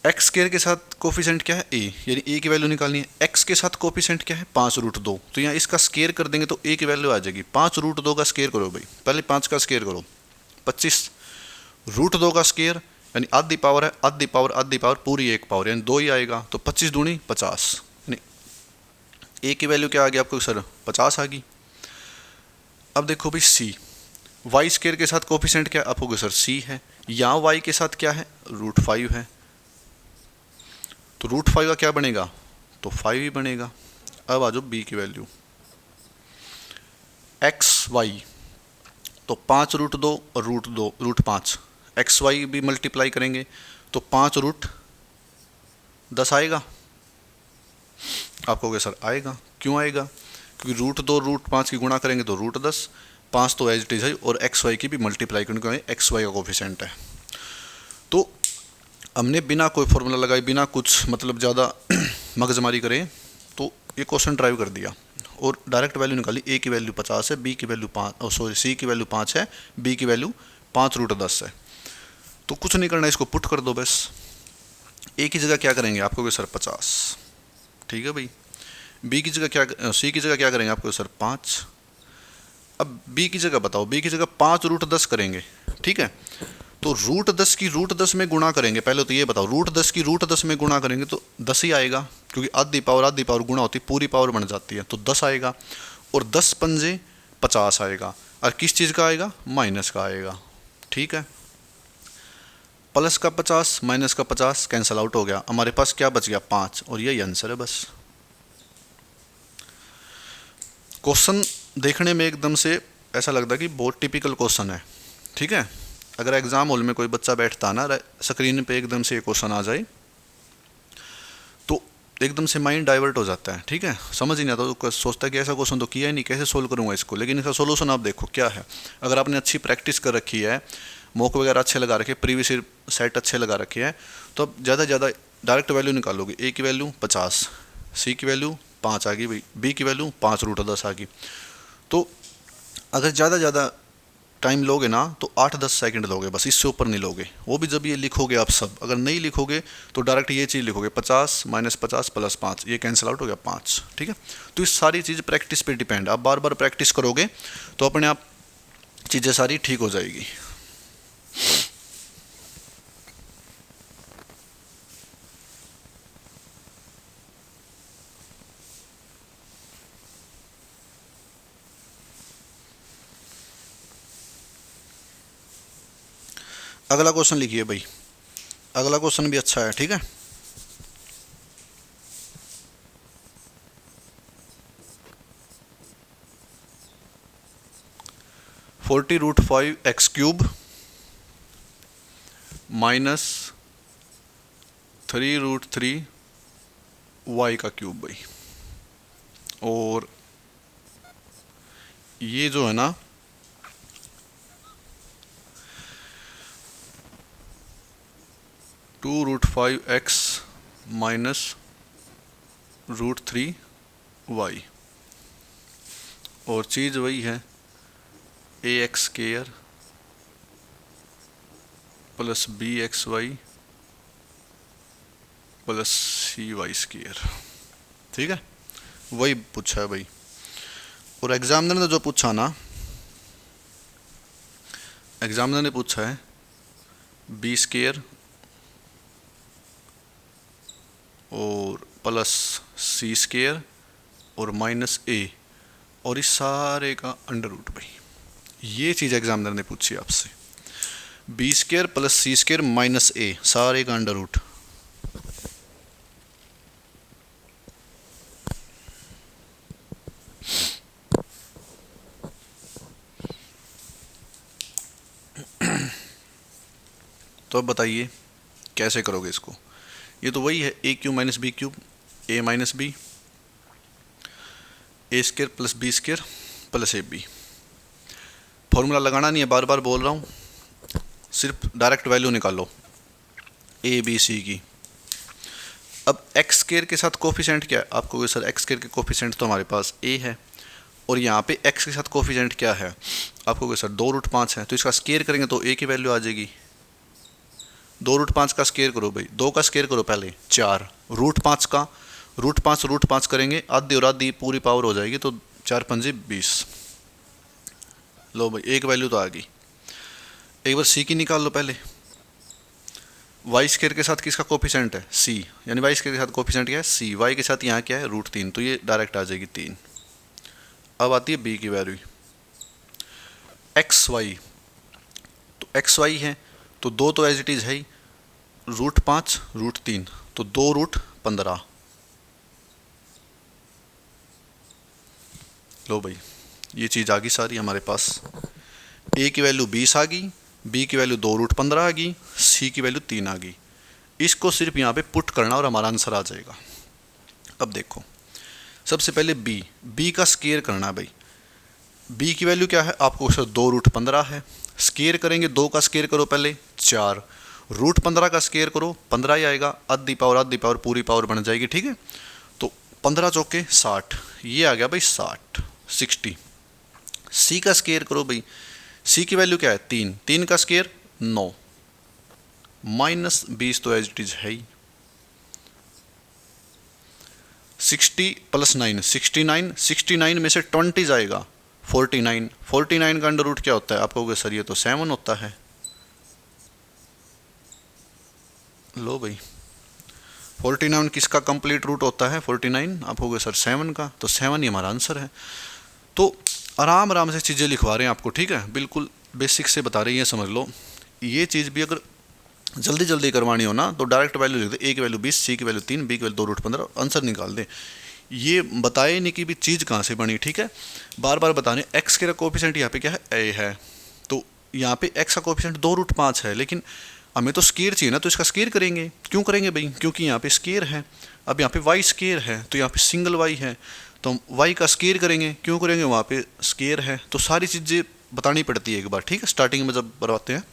Speaker 1: एक्स स्क्वायर के साथ कोफिशिएंट क्या है ए, यानी ए की वैल्यू निकालनी है। एक्स के साथ कोफिशिएंट क्या है 5 रूट 2, तो यहाँ इसका स्क्वायर कर देंगे तो ए की वैल्यू आ जाएगी। 5 रूट 2 का स्क्वायर करो भाई, पहले 5 का स्क्वायर करो, 25 रूट 2 का स्क्वायर यानी आधी पावर है, आधी पावर आधी पावर पूरी एक पावर, यानी 2 ही आएगा, तो 25 दूनी 50, यानी ए की वैल्यू क्या आ गई आपको सर, 50 आ गई। अब देखो भाई सी, वाई स्क्वायर के साथ कोफिशिएंट क्या आपको सर सी है, यहाँ वाई के साथ क्या है रूट 5 है, तो रूट 5 का क्या बनेगा, तो 5 ही बनेगा। अब आ जाओ बी की वैल्यू, एक्स वाई, तो 5 रूट 2 और रूट 2 रूट 5, एक्स वाई भी मल्टीप्लाई करेंगे तो 5 रूट 10 आएगा। आप कहोगे सर आएगा, क्यों आएगा, क्योंकि रूट 2 रूट 5 की गुणा करेंगे तो रूट 10, 5 तो एज इट इज है, और एक्स वाई की भी मल्टीप्लाई करेंगे क्योंकि एक्स वाई का कोफिशिएंट है। तो हमने बिना कोई फॉर्मूला लगाए, बिना कुछ मतलब ज़्यादा मगजमारी करें, तो ये क्वेश्चन ड्राइव कर दिया और डायरेक्ट वैल्यू निकाली। ए की वैल्यू 50 है, बी की वैल्यू 5, सॉरी सी की वैल्यू 5 है, बी की वैल्यू 5 रूट 10 है। तो कुछ नहीं करना, इसको पुट कर दो बस। ए की जगह क्या करेंगे, आपको सर 50, ठीक है भाई। बी की जगह क्या, सी की जगह क्या करेंगे, आपको सर 5। अब बी की जगह बताओ, बी की जगह 5 रूट 10 करेंगे, ठीक है। तो रूट 10 की रूट 10 में गुणा करेंगे, पहले तो ये बताओ, रूट 10 की रूट 10 में गुणा करेंगे तो 10 ही आएगा, क्योंकि आधी पावर गुणा होती है, पूरी पावर बन जाती है, तो 10 आएगा, और 10 पंजे 50 आएगा, और किस चीज़ का आएगा, माइनस का आएगा, ठीक है। प्लस का 50 माइनस का 50 कैंसिल आउट हो गया, हमारे पास क्या बच गया 5, और यही आंसर है बस। क्वेश्चन देखने में एकदम से ऐसा लगता है कि बहुत टिपिकल क्वेश्चन है, ठीक है। अगर एग्जाम हॉल में कोई बच्चा बैठता ना, स्क्रीन पे एकदम से ये क्वेश्चन आ जाए तो एकदम से माइंड डाइवर्ट हो जाता है, ठीक है, समझ ही नहीं आता, तो सोचता है कि ऐसा क्वेश्चन तो किया ही नहीं, कैसे सोल्व करूंगा इसको। लेकिन इसका सोल्यूशन आप देखो क्या है, अगर आपने अच्छी प्रैक्टिस कर रखी है, मॉक वगैरह अच्छे लगा रखे, प्रीवियस ईयर सेट अच्छे लगा रखे हैं, तो अब ज़्यादा से ज़्यादा डायरेक्ट वैल्यू निकालोगे। ए की वैल्यू 50, सी की वैल्यू 5 आ गई भाई, बी की वैल्यू 5 रूट 10 आ गई। तो अगर ज़्यादा ज़्यादा टाइम लोगे ना तो 8-10 सेकंड लोगे बस, इससे ऊपर नहीं लोगे। वो भी जब ये लिखोगे आप सब, अगर नहीं लिखोगे तो डायरेक्ट ये चीज़ लिखोगे 50 माइनस 50 प्लस 5, ये कैंसिल आउट हो गया 5, ठीक है। तो इस सारी चीज़ प्रैक्टिस पे डिपेंड, आप बार बार प्रैक्टिस करोगे तो अपने आप चीज़ें सारी ठीक हो जाएगी। अगला क्वेश्चन लिखिए भाई, अगला क्वेश्चन भी अच्छा है, ठीक है। 40 root 5 X cube minus 3 root 3 Y का क्यूब भाई, और ये जो है ना, two root 5 X minus root 3 Y, और चीज़ वही है ए X square plus B x Y plus C Y square. ठीक है, वही पूछा है भाई। और एग्जामिनर ने जो पूछा ना, एग्जामिनर ने पूछा है बी स्केयर और प्लस सी स्केयर और माइनस ए, और इस सारे का अंडर रूट भाई। ये चीज़ एग्जामिनर ने पूछी आपसे, बी स्केयर प्लस सी स्केयर माइनस ए, सारे का अंडर रूट। तो अब बताइए कैसे करोगे इसको। ये तो वही है ए क्यूब माइनस बी क्यूब, ए माइनस बी, ए square plus B square plus ए बी। फॉर्मूला लगाना नहीं है, बार बार बोल रहा हूँ, सिर्फ डायरेक्ट वैल्यू निकालो ए बी सी की। अब एक्स स्केयर के साथ कोफिशिएंट क्या है, आपको सर एक्स स्केयर के कोफिशिएंट तो हमारे पास ए है, और यहाँ पे एक्स के साथ कोफिशिएंट क्या है, आपको सर 2√5 है, तो इसका स्केयर करेंगे तो ए की वैल्यू आ जाएगी। 2√5 का स्केयर करो भाई, 2 का स्केयर करो पहले 4, √5 का √5 करेंगे, आधी और आधी पूरी पावर हो जाएगी, तो 4 पंजे 20। लो भाई एक वैल्यू तो आ गई। एक बार सी की निकाल लो पहले। वाई स्केयर के साथ किसका कोफिशिएंट है, सी, यानी वाई स्केयर के साथ कोफिशिएंट क्या है, सी। वाई के साथ यहाँ क्या है, √3, तो ये डायरेक्ट आ जाएगी 3। अब आती है बी की वैल्यू, एक्स वाई, तो एक्स वाई है तो 2 तो एज इट इज़ है ही, √5 √3, तो 2√15। लो भाई ये चीज़ आ गई सारी हमारे पास। ए की वैल्यू 20 आ गई, बी की वैल्यू 2√15 आ गई, सी की वैल्यू 3 आ गई। इसको सिर्फ यहाँ पे पुट करना और हमारा आंसर आ जाएगा। अब देखो सबसे पहले बी का स्केयर करना है भाई। बी की वैल्यू क्या है, आपको 2√15 है, स्केयर करेंगे, 2 का स्केयर करो पहले 4, √15 का स्केयर करो 15 ही आएगा, आधी पावर पूरी पावर बन जाएगी। ठीक है, तो 15 चौके 60, ये आ गया भाई 60। सी का स्केयर करो भाई, सी की वैल्यू क्या है 3 का स्केयर 9, माइनस 20 तो एज इट इज है ही, 60 प्लस 9 69 में से 20 जाएगा 49 का अंडर रूट क्या होता है, आप कहोगे सर ये तो 7 होता है। लो भाई 49 किसका कंप्लीट रूट होता है, 49, आप कहोगे सर 7 का, तो 7 ही हमारा आंसर है। तो आराम से चीज़ें लिखवा रहे हैं आपको, ठीक है, बिल्कुल बेसिक से बता रहे हैं, ये समझ लो। ये चीज़ भी अगर जल्दी करवानी हो ना तो डायरेक्ट वैल्यू लिख दे, ए की वैल्यू 20, सी की वैल्यू 3, बी की वैल्यू 2√15, आंसर निकाल दे। ये बताए नहीं कि भी चीज़ कहाँ से बनी, ठीक है, बार बार बताने। एक्स के कोफिशिएंट यहाँ पे क्या है, ए है, तो यहाँ पे एक्स का कोफिशिएंट 2√5 है, लेकिन हमें तो स्केयर चाहिए ना, तो इसका स्केयर करेंगे। क्यों करेंगे भाई, क्योंकि यहाँ पे स्केयर है। अब यहाँ पे वाई स्केयर है, तो यहाँ पे सिंगल वाई है, तो हम वाई का स्केयर करेंगे। क्यों करेंगे, वहाँ पे स्केयर है। तो सारी चीज़ें बतानी पड़ती है एक बार, ठीक है, स्टार्टिंग में जब करवाते हैं।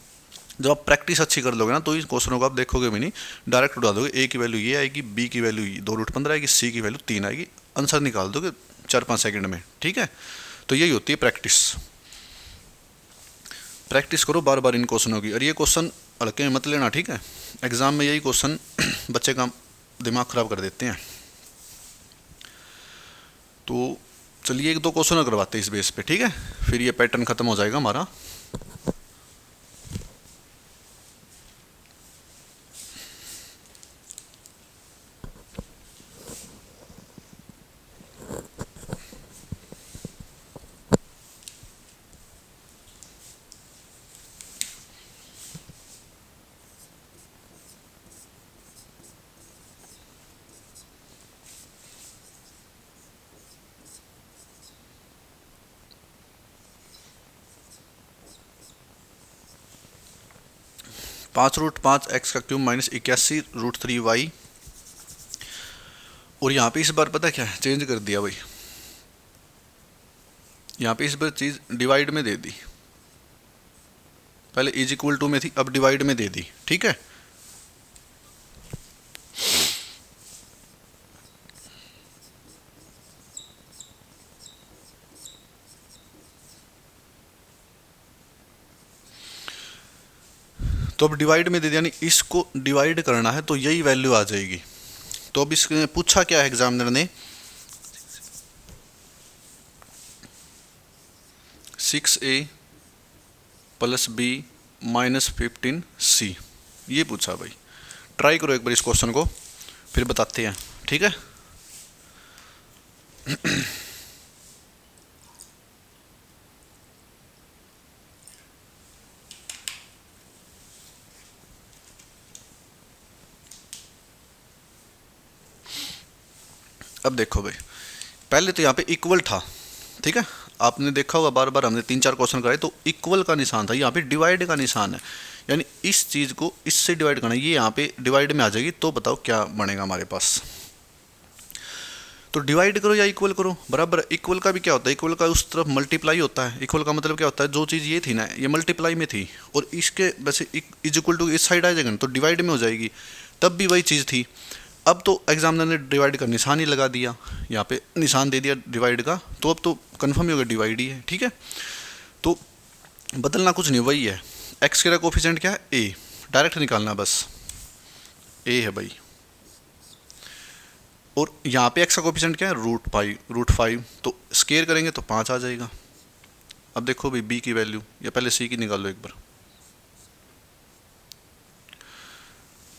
Speaker 1: जब आप प्रैक्टिस अच्छी कर लोगे ना तो इस क्वेश्चनों को आप देखोगे भी नहीं, डायरेक्ट उड़ा दोगे। ए की वैल्यू ये आएगी, बी की वैल्यू 2√15 आएगी, सी की वैल्यू 3 आएगी, आंसर निकाल दोगे 4-5 सेकंड में, ठीक है। तो यही होती है प्रैक्टिस। प्रैक्टिस करो बार बार इन क्वेश्चनों की, और ये क्वेश्चन हल्के में मत लेना, ठीक है। एग्जाम में यही क्वेश्चन बच्चे का दिमाग ख़राब कर देते हैं। तो चलिए 1-2 क्वेश्चन करवाते हैं इस बेस पे, ठीक है, फिर ये पैटर्न ख़त्म हो जाएगा हमारा। (5√5 x का क्यूब माइनस 81√3 y), और यहाँ पे इस बार पता क्या है, चेंज कर दिया भाई। यहाँ पे इस बार चीज़ डिवाइड में दे दी, पहले इज इक्वल टू में थी, अब डिवाइड में दे दी, ठीक है। तो अब डिवाइड में दे दिया, यानी इसको डिवाइड करना है तो यही वैल्यू आ जाएगी। तो अब इसने पूछा क्या है एग्जामिनर ने, 6a plus b minus 15c, ये पूछा भाई। ट्राई करो एक बार इस क्वेश्चन को, फिर बताते हैं, ठीक है। अब देखो भाई, पहले तो यहाँ पे इक्वल था, ठीक है। आपने देखा होगा बार बार हमने 3-4 क्वेश्चन कराए तो इक्वल का निशान था, यहाँ पे डिवाइड का निशान है, यानी इस चीज़ को इससे डिवाइड करना, ये यहाँ पे डिवाइड में आ जाएगी। तो बताओ क्या बनेगा हमारे पास। तो डिवाइड करो या इक्वल करो, बराबर। इक्वल का भी क्या होता है, इक्वल का उस तरफ मल्टीप्लाई होता है। इक्वल का मतलब क्या होता है, जो चीज़ ये थी ना, ये मल्टीप्लाई में थी और इसके वैसे इज इक्वल टू इस साइड आ जाएगा ना, तो डिवाइड में हो जाएगी। तब भी वही चीज़ थी। अब तो एग्जामिनर ने डिवाइड का निशान ही लगा दिया, यहाँ पे निशान दे दिया डिवाइड का, तो अब तो कन्फर्म ही होगा डिवाइड ही है, ठीक है। तो बदलना कुछ नहीं, वही है। एक्स का कोफिशिएंट क्या है, ए, डायरेक्ट निकालना बस, ए है भाई। और यहाँ पे एक्स का कोफिशिएंट क्या है, √5, तो स्केयर करेंगे तो 5 आ जाएगा। अब देखो भाई बी की वैल्यू, या पहले सी की निकाल लो एक बार।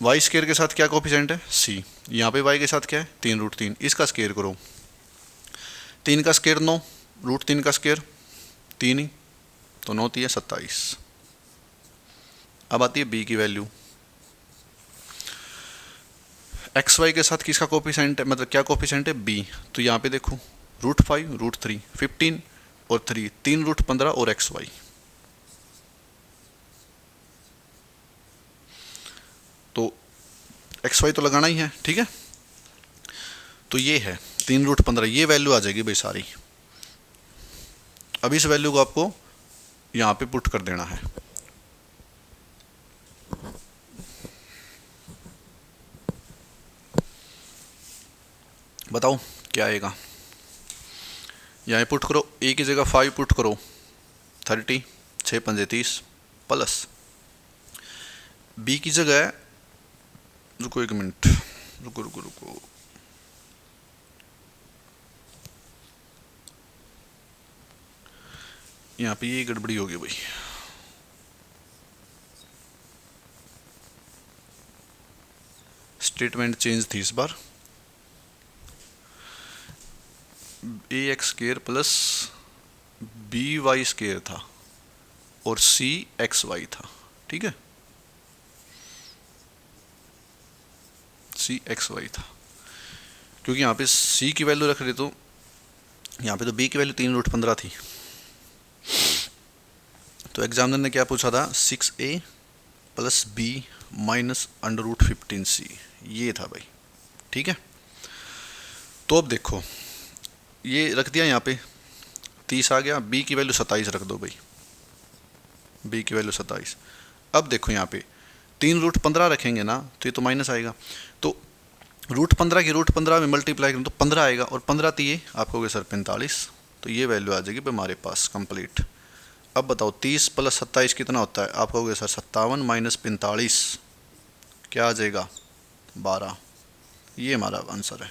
Speaker 1: वाई स्केयर के साथ क्या कोफिशिएंट है, सी। यहाँ पे वाई के साथ क्या है, 3√3, इसका स्केयर करो। 3 का स्केयर 9, √3 का स्केयर 3 ही, तो 9 3 27। अब आती है बी की वैल्यू। एक्स वाई के साथ किसका कोफिशिएंट है, मतलब क्या कोफिशिएंट है, बी। तो यहाँ पे देखो √5, √3, 15 और 3, 3√15 और एक्स वाई। तो एक्स वाई तो लगाना ही है, ठीक है। तो ये है 3√15, ये वैल्यू आ जाएगी भाई सारी। अब इस वैल्यू को आपको यहाँ पे पुट कर देना है। बताओ क्या आएगा। यहाँ पुट करो, ए की जगह 5 पुट करो, 30, 6 पंजे 30 प्लस बी की जगह, रुको एक मिनट, रुको रुको रुको, यहाँ पे ये गड़बड़ी होगी भाई। स्टेटमेंट चेंज थी इस बार, A X square plus B Y square था और सी एक्स वाई था, ठीक है, सी एक्स वाई था। क्योंकि यहाँ पे सी की वैल्यू रख रहे तो यहाँ पे तो बी की वैल्यू 3√15 थी। तो एग्जामिनर ने क्या पूछा था, 6a plus b minus √15c, ये था भाई, ठीक है। तो अब देखो ये रख दिया, यहाँ पे 30 आ गया, बी की वैल्यू 27 रख दो भाई, बी की वैल्यू 27। अब देखो यहाँ पे 3√15 रखेंगे ना, तो ये तो माइनस आएगा, तो √15 की √15 में मल्टीप्लाई करें तो 15 आएगा, और 15 दिए आपको होगा सर 45, तो ये वैल्यू आ जाएगी हमारे पास कंप्लीट। अब बताओ 30 + 27 कितना होता है, आप कहोगे सर 57 - 45 क्या आ जाएगा, 12। ये हमारा आंसर है,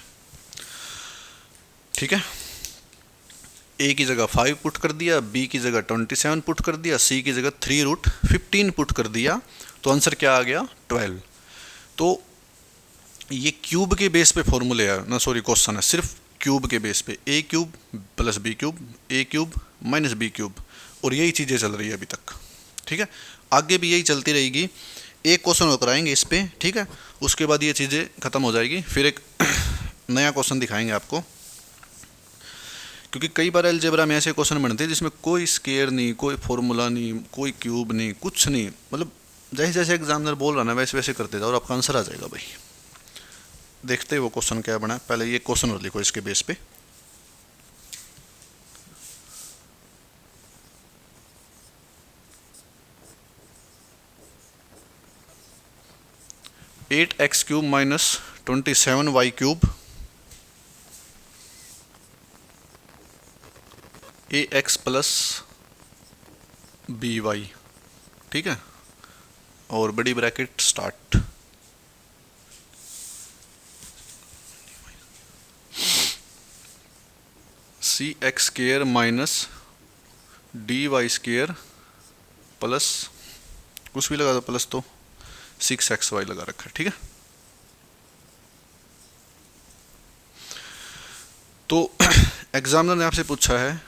Speaker 1: ठीक है। ए की जगह 5 पुट कर दिया, बी की जगह 27 पुट कर दिया, सी की जगह 3√15 पुट कर दिया, तो आंसर क्या आ गया, 12। तो ये क्यूब के बेस पे फॉर्मूले है ना, सॉरी क्वेश्चन है सिर्फ क्यूब के बेस पे, ए क्यूब प्लस बी क्यूब, ए क्यूब माइनस बी क्यूब, और यही चीज़ें चल रही है अभी तक, ठीक है। आगे भी यही चलती रहेगी, एक क्वेश्चन और कराएंगे इस पे, ठीक है। उसके बाद ये चीज़ें ख़त्म हो जाएगी, फिर एक नया क्वेश्चन दिखाएंगे आपको। क्योंकि कई बार अलजेब्रा में ऐसे क्वेश्चन बनते हैं जिसमें कोई स्केयर नहीं, कोई फॉर्मूला नहीं, कोई क्यूब नहीं, कुछ नहीं, मतलब जैसे जैसे एग्जामिनर बोल रहा ना वैसे वैसे करते था और आपका आंसर आ जाएगा भाई। देखते हैं वो क्वेश्चन क्या बना, पहले ये क्वेश्चन और लिखो इसके बेस पे। (8x³ - 27y³ ax + by, ठीक है। और बड़ी bracket start. C X square minus D Y square plus कुछ भी लगा दो, प्लस तो 6xy लगा रखा है, ठीक है। तो एग्जामिनर ने आपसे पूछा है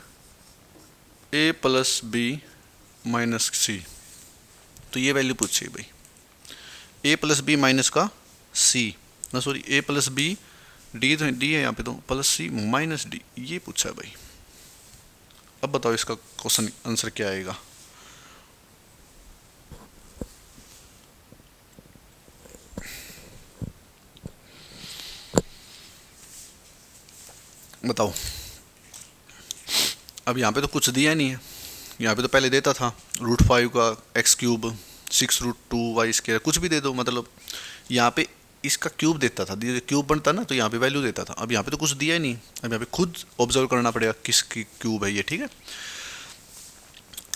Speaker 1: a प्लस बी माइनस सी, तो ये वैल्यू पूछी है भाई, a प्लस बी माइनस का c, ना sorry a plus b d, तो डी है यहाँ पे, तो प्लस सी माइनस डी, ये पूछा है भाई। अब बताओ इसका क्वेश्चन आंसर क्या आएगा। बताओ। अब यहाँ पे तो कुछ दिया नहीं है, यहाँ पे तो पहले देता था √5 का एक्स क्यूब 6√2 y स्क्वायर, कुछ भी दे दो, मतलब यहाँ पे इसका क्यूब देता था, क्यूब बनता ना तो यहाँ पे वैल्यू देता था। अब यहाँ पे तो कुछ दिया ही नहीं, अब यहाँ पे खुद ऑब्जर्व करना पड़ेगा किसकी क्यूब है ये, ठीक है।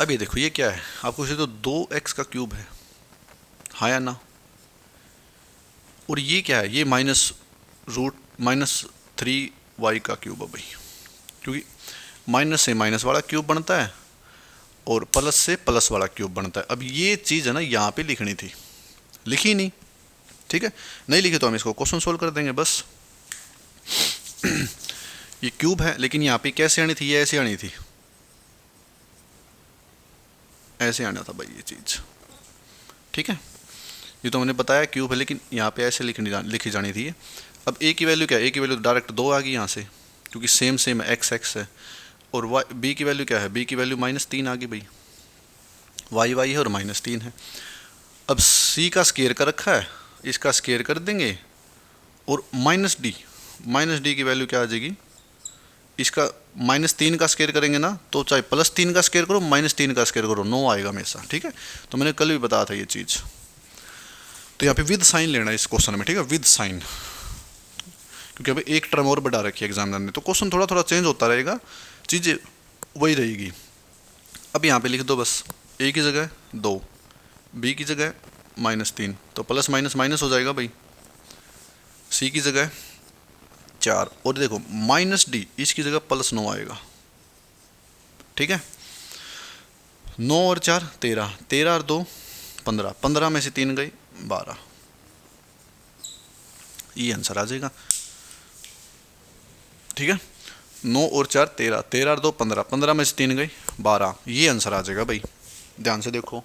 Speaker 1: अब ये देखो ये क्या है, आपको तो 2x का क्यूब है, हाँ या ना। और ये क्या है, ये -3y का क्यूब है भाई, क्योंकि माइनस से माइनस वाला क्यूब बनता है और प्लस से प्लस वाला क्यूब बनता है। अब ये चीज़ है ना यहाँ पे लिखनी थी, लिखी नहीं, ठीक है। नहीं लिखी तो हम इसको क्वेश्चन सोल्व कर देंगे बस। ये क्यूब है, लेकिन यहाँ पे कैसे आनी थी, ये ऐसे आनी थी, ऐसे आना था भाई ये चीज़, ठीक है। ये तो मैंने बताया क्यूब है, लेकिन यहाँ पे ऐसे लिखी जानी थी। अब a की वैल्यू क्या है, a की वैल्यू डायरेक्ट 2 आ गई यहाँ से, क्योंकि सेम है, x x है। और b की वैल्यू क्या है, b की वैल्यू -3 आ गई भाई, y y है और -3 है। अब c का स्केयर कर रखा है, इसका स्केयर कर देंगे, और -d की वैल्यू क्या आ जाएगी, इसका -3 का स्केयर करेंगे ना, तो चाहे +3 का स्केयर करो -3 का स्केयर करो 9 आएगा हमेशा, ठीक है। तो मैंने कल भी बताया था ये चीज़। तो यहाँ पे विद साइन लेना है इस क्वेश्चन में, ठीक है, विद साइन, क्योंकि अभी एक टर्म और बढ़ा रखी है एग्जामिनर ने, तो क्वेश्चन थोड़ा थोड़ा चेंज होता रहेगा, चीज़ें वही रहेगी। अब यहाँ पे लिख दो बस, a की जगह 2, b की जगह -3, तो प्लस माइनस माइनस हो जाएगा भाई, c की जगह 4, और देखो -d इसकी जगह +9 आएगा, ठीक है। 9 और 4 13, 13 और 2 15, 15 में से 3 गई 12, ये आंसर आ जाएगा, ठीक है। 9 और 4 13, 13 और 2 15, 15 में से 3 गई 12, ये आंसर आ जाएगा भाई, ध्यान से देखो।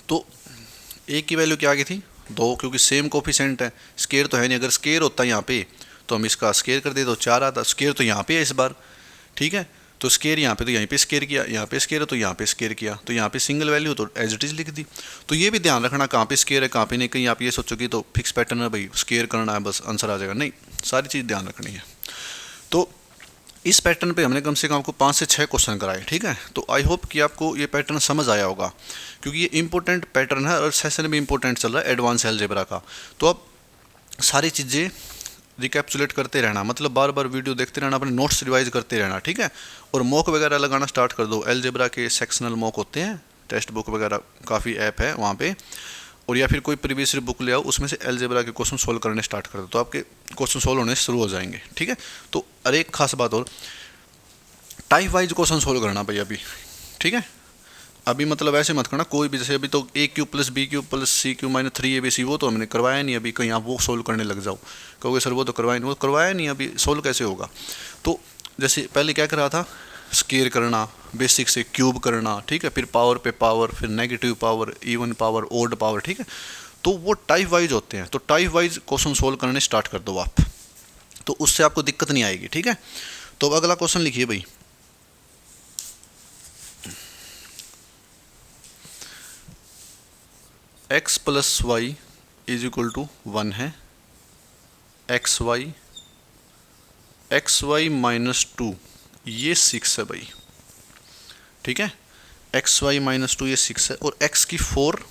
Speaker 1: तो a की वैल्यू क्या आ गई थी 2, क्योंकि सेम कोफिशिएंट है, स्केयर तो है नहीं, अगर स्केयर होता यहाँ पे तो हम इसका स्केयर कर दे तो 4 आता, स्केयर तो यहाँ पे है इस बार, ठीक है। तो स्केयर यहाँ पे, तो यहीं पे स्केयर किया, यहाँ पे स्केयर है तो यहाँ पे स्केयर किया, तो यहाँ पे सिंगल वैल्यू तो एज इट इज लिख दी। तो ये भी ध्यान रखना कहाँ पे स्केयर है कहाँ पे नहीं, कहीं आप ये सोचोगे तो फिक्स पैटर्न है भाई, स्केयर करना है बस आंसर आ जाएगा, नहीं, सारी चीज़ ध्यान रखनी है। तो इस पैटर्न पे हमने कम से कम आपको 5 से 6 क्वेश्चन कराए, ठीक है। तो आई होप कि आपको ये पैटर्न समझ आया होगा, क्योंकि ये इंपॉर्टेंट पैटर्न है और सेशन भी इंपॉर्टेंट चल रहा है एडवांस अलजेब्रा का। तो अब सारी चीज़ें रिकैप्चुलेट करते रहना, मतलब बार बार वीडियो देखते रहना, अपने नोट्स रिवाइज करते रहना, ठीक है। और मॉक वगैरह लगाना स्टार्ट कर दो, अलजेब्रा के सेक्शनल मॉक होते हैं, टेक्स्ट बुक वगैरह काफ़ी ऐप है वहाँ पे, और या फिर कोई प्रीवियस बुक ले आओ, उसमें से अलजेब्रा के क्वेश्चन सोल्व करने स्टार्ट कर दो, तो आपके क्वेश्चन सोल्व होने शुरू हो जाएंगे, ठीक है। तो अरे एक खास बात और, टाइप वाइज क्वेश्चन सोल्व करना भाई अभी, ठीक है। अभी मतलब ऐसे मत करना कोई भी, जैसे अभी तो a³ + b³ + c³ - 3abc, वो तो हमने करवाया नहीं अभी, कहीं आप वो सोल्व करने लग जाओ, कहोगे सर वो तो करवाया नहीं, वो करवाया नहीं अभी, सोल्व कैसे होगा। तो जैसे पहले क्या कर रहा था, स्केयर करना, बेसिक से क्यूब करना, ठीक है, फिर पावर पे पावर, फिर negative power, even power, odd power, ठीक है। तो वो टाइप वाइज होते हैं, तो टाइप वाइज क्वेश्चन सोल्व करने स्टार्ट कर दो आप, तो उससे आपको दिक्कत नहीं आएगी, ठीक है। तो अब अगला क्वेश्चन लिखिए भाई, x + y = 1 है, xy - 2 ये 6 है भाई, ठीक है। xy - 2 ये 6 है, और x की 4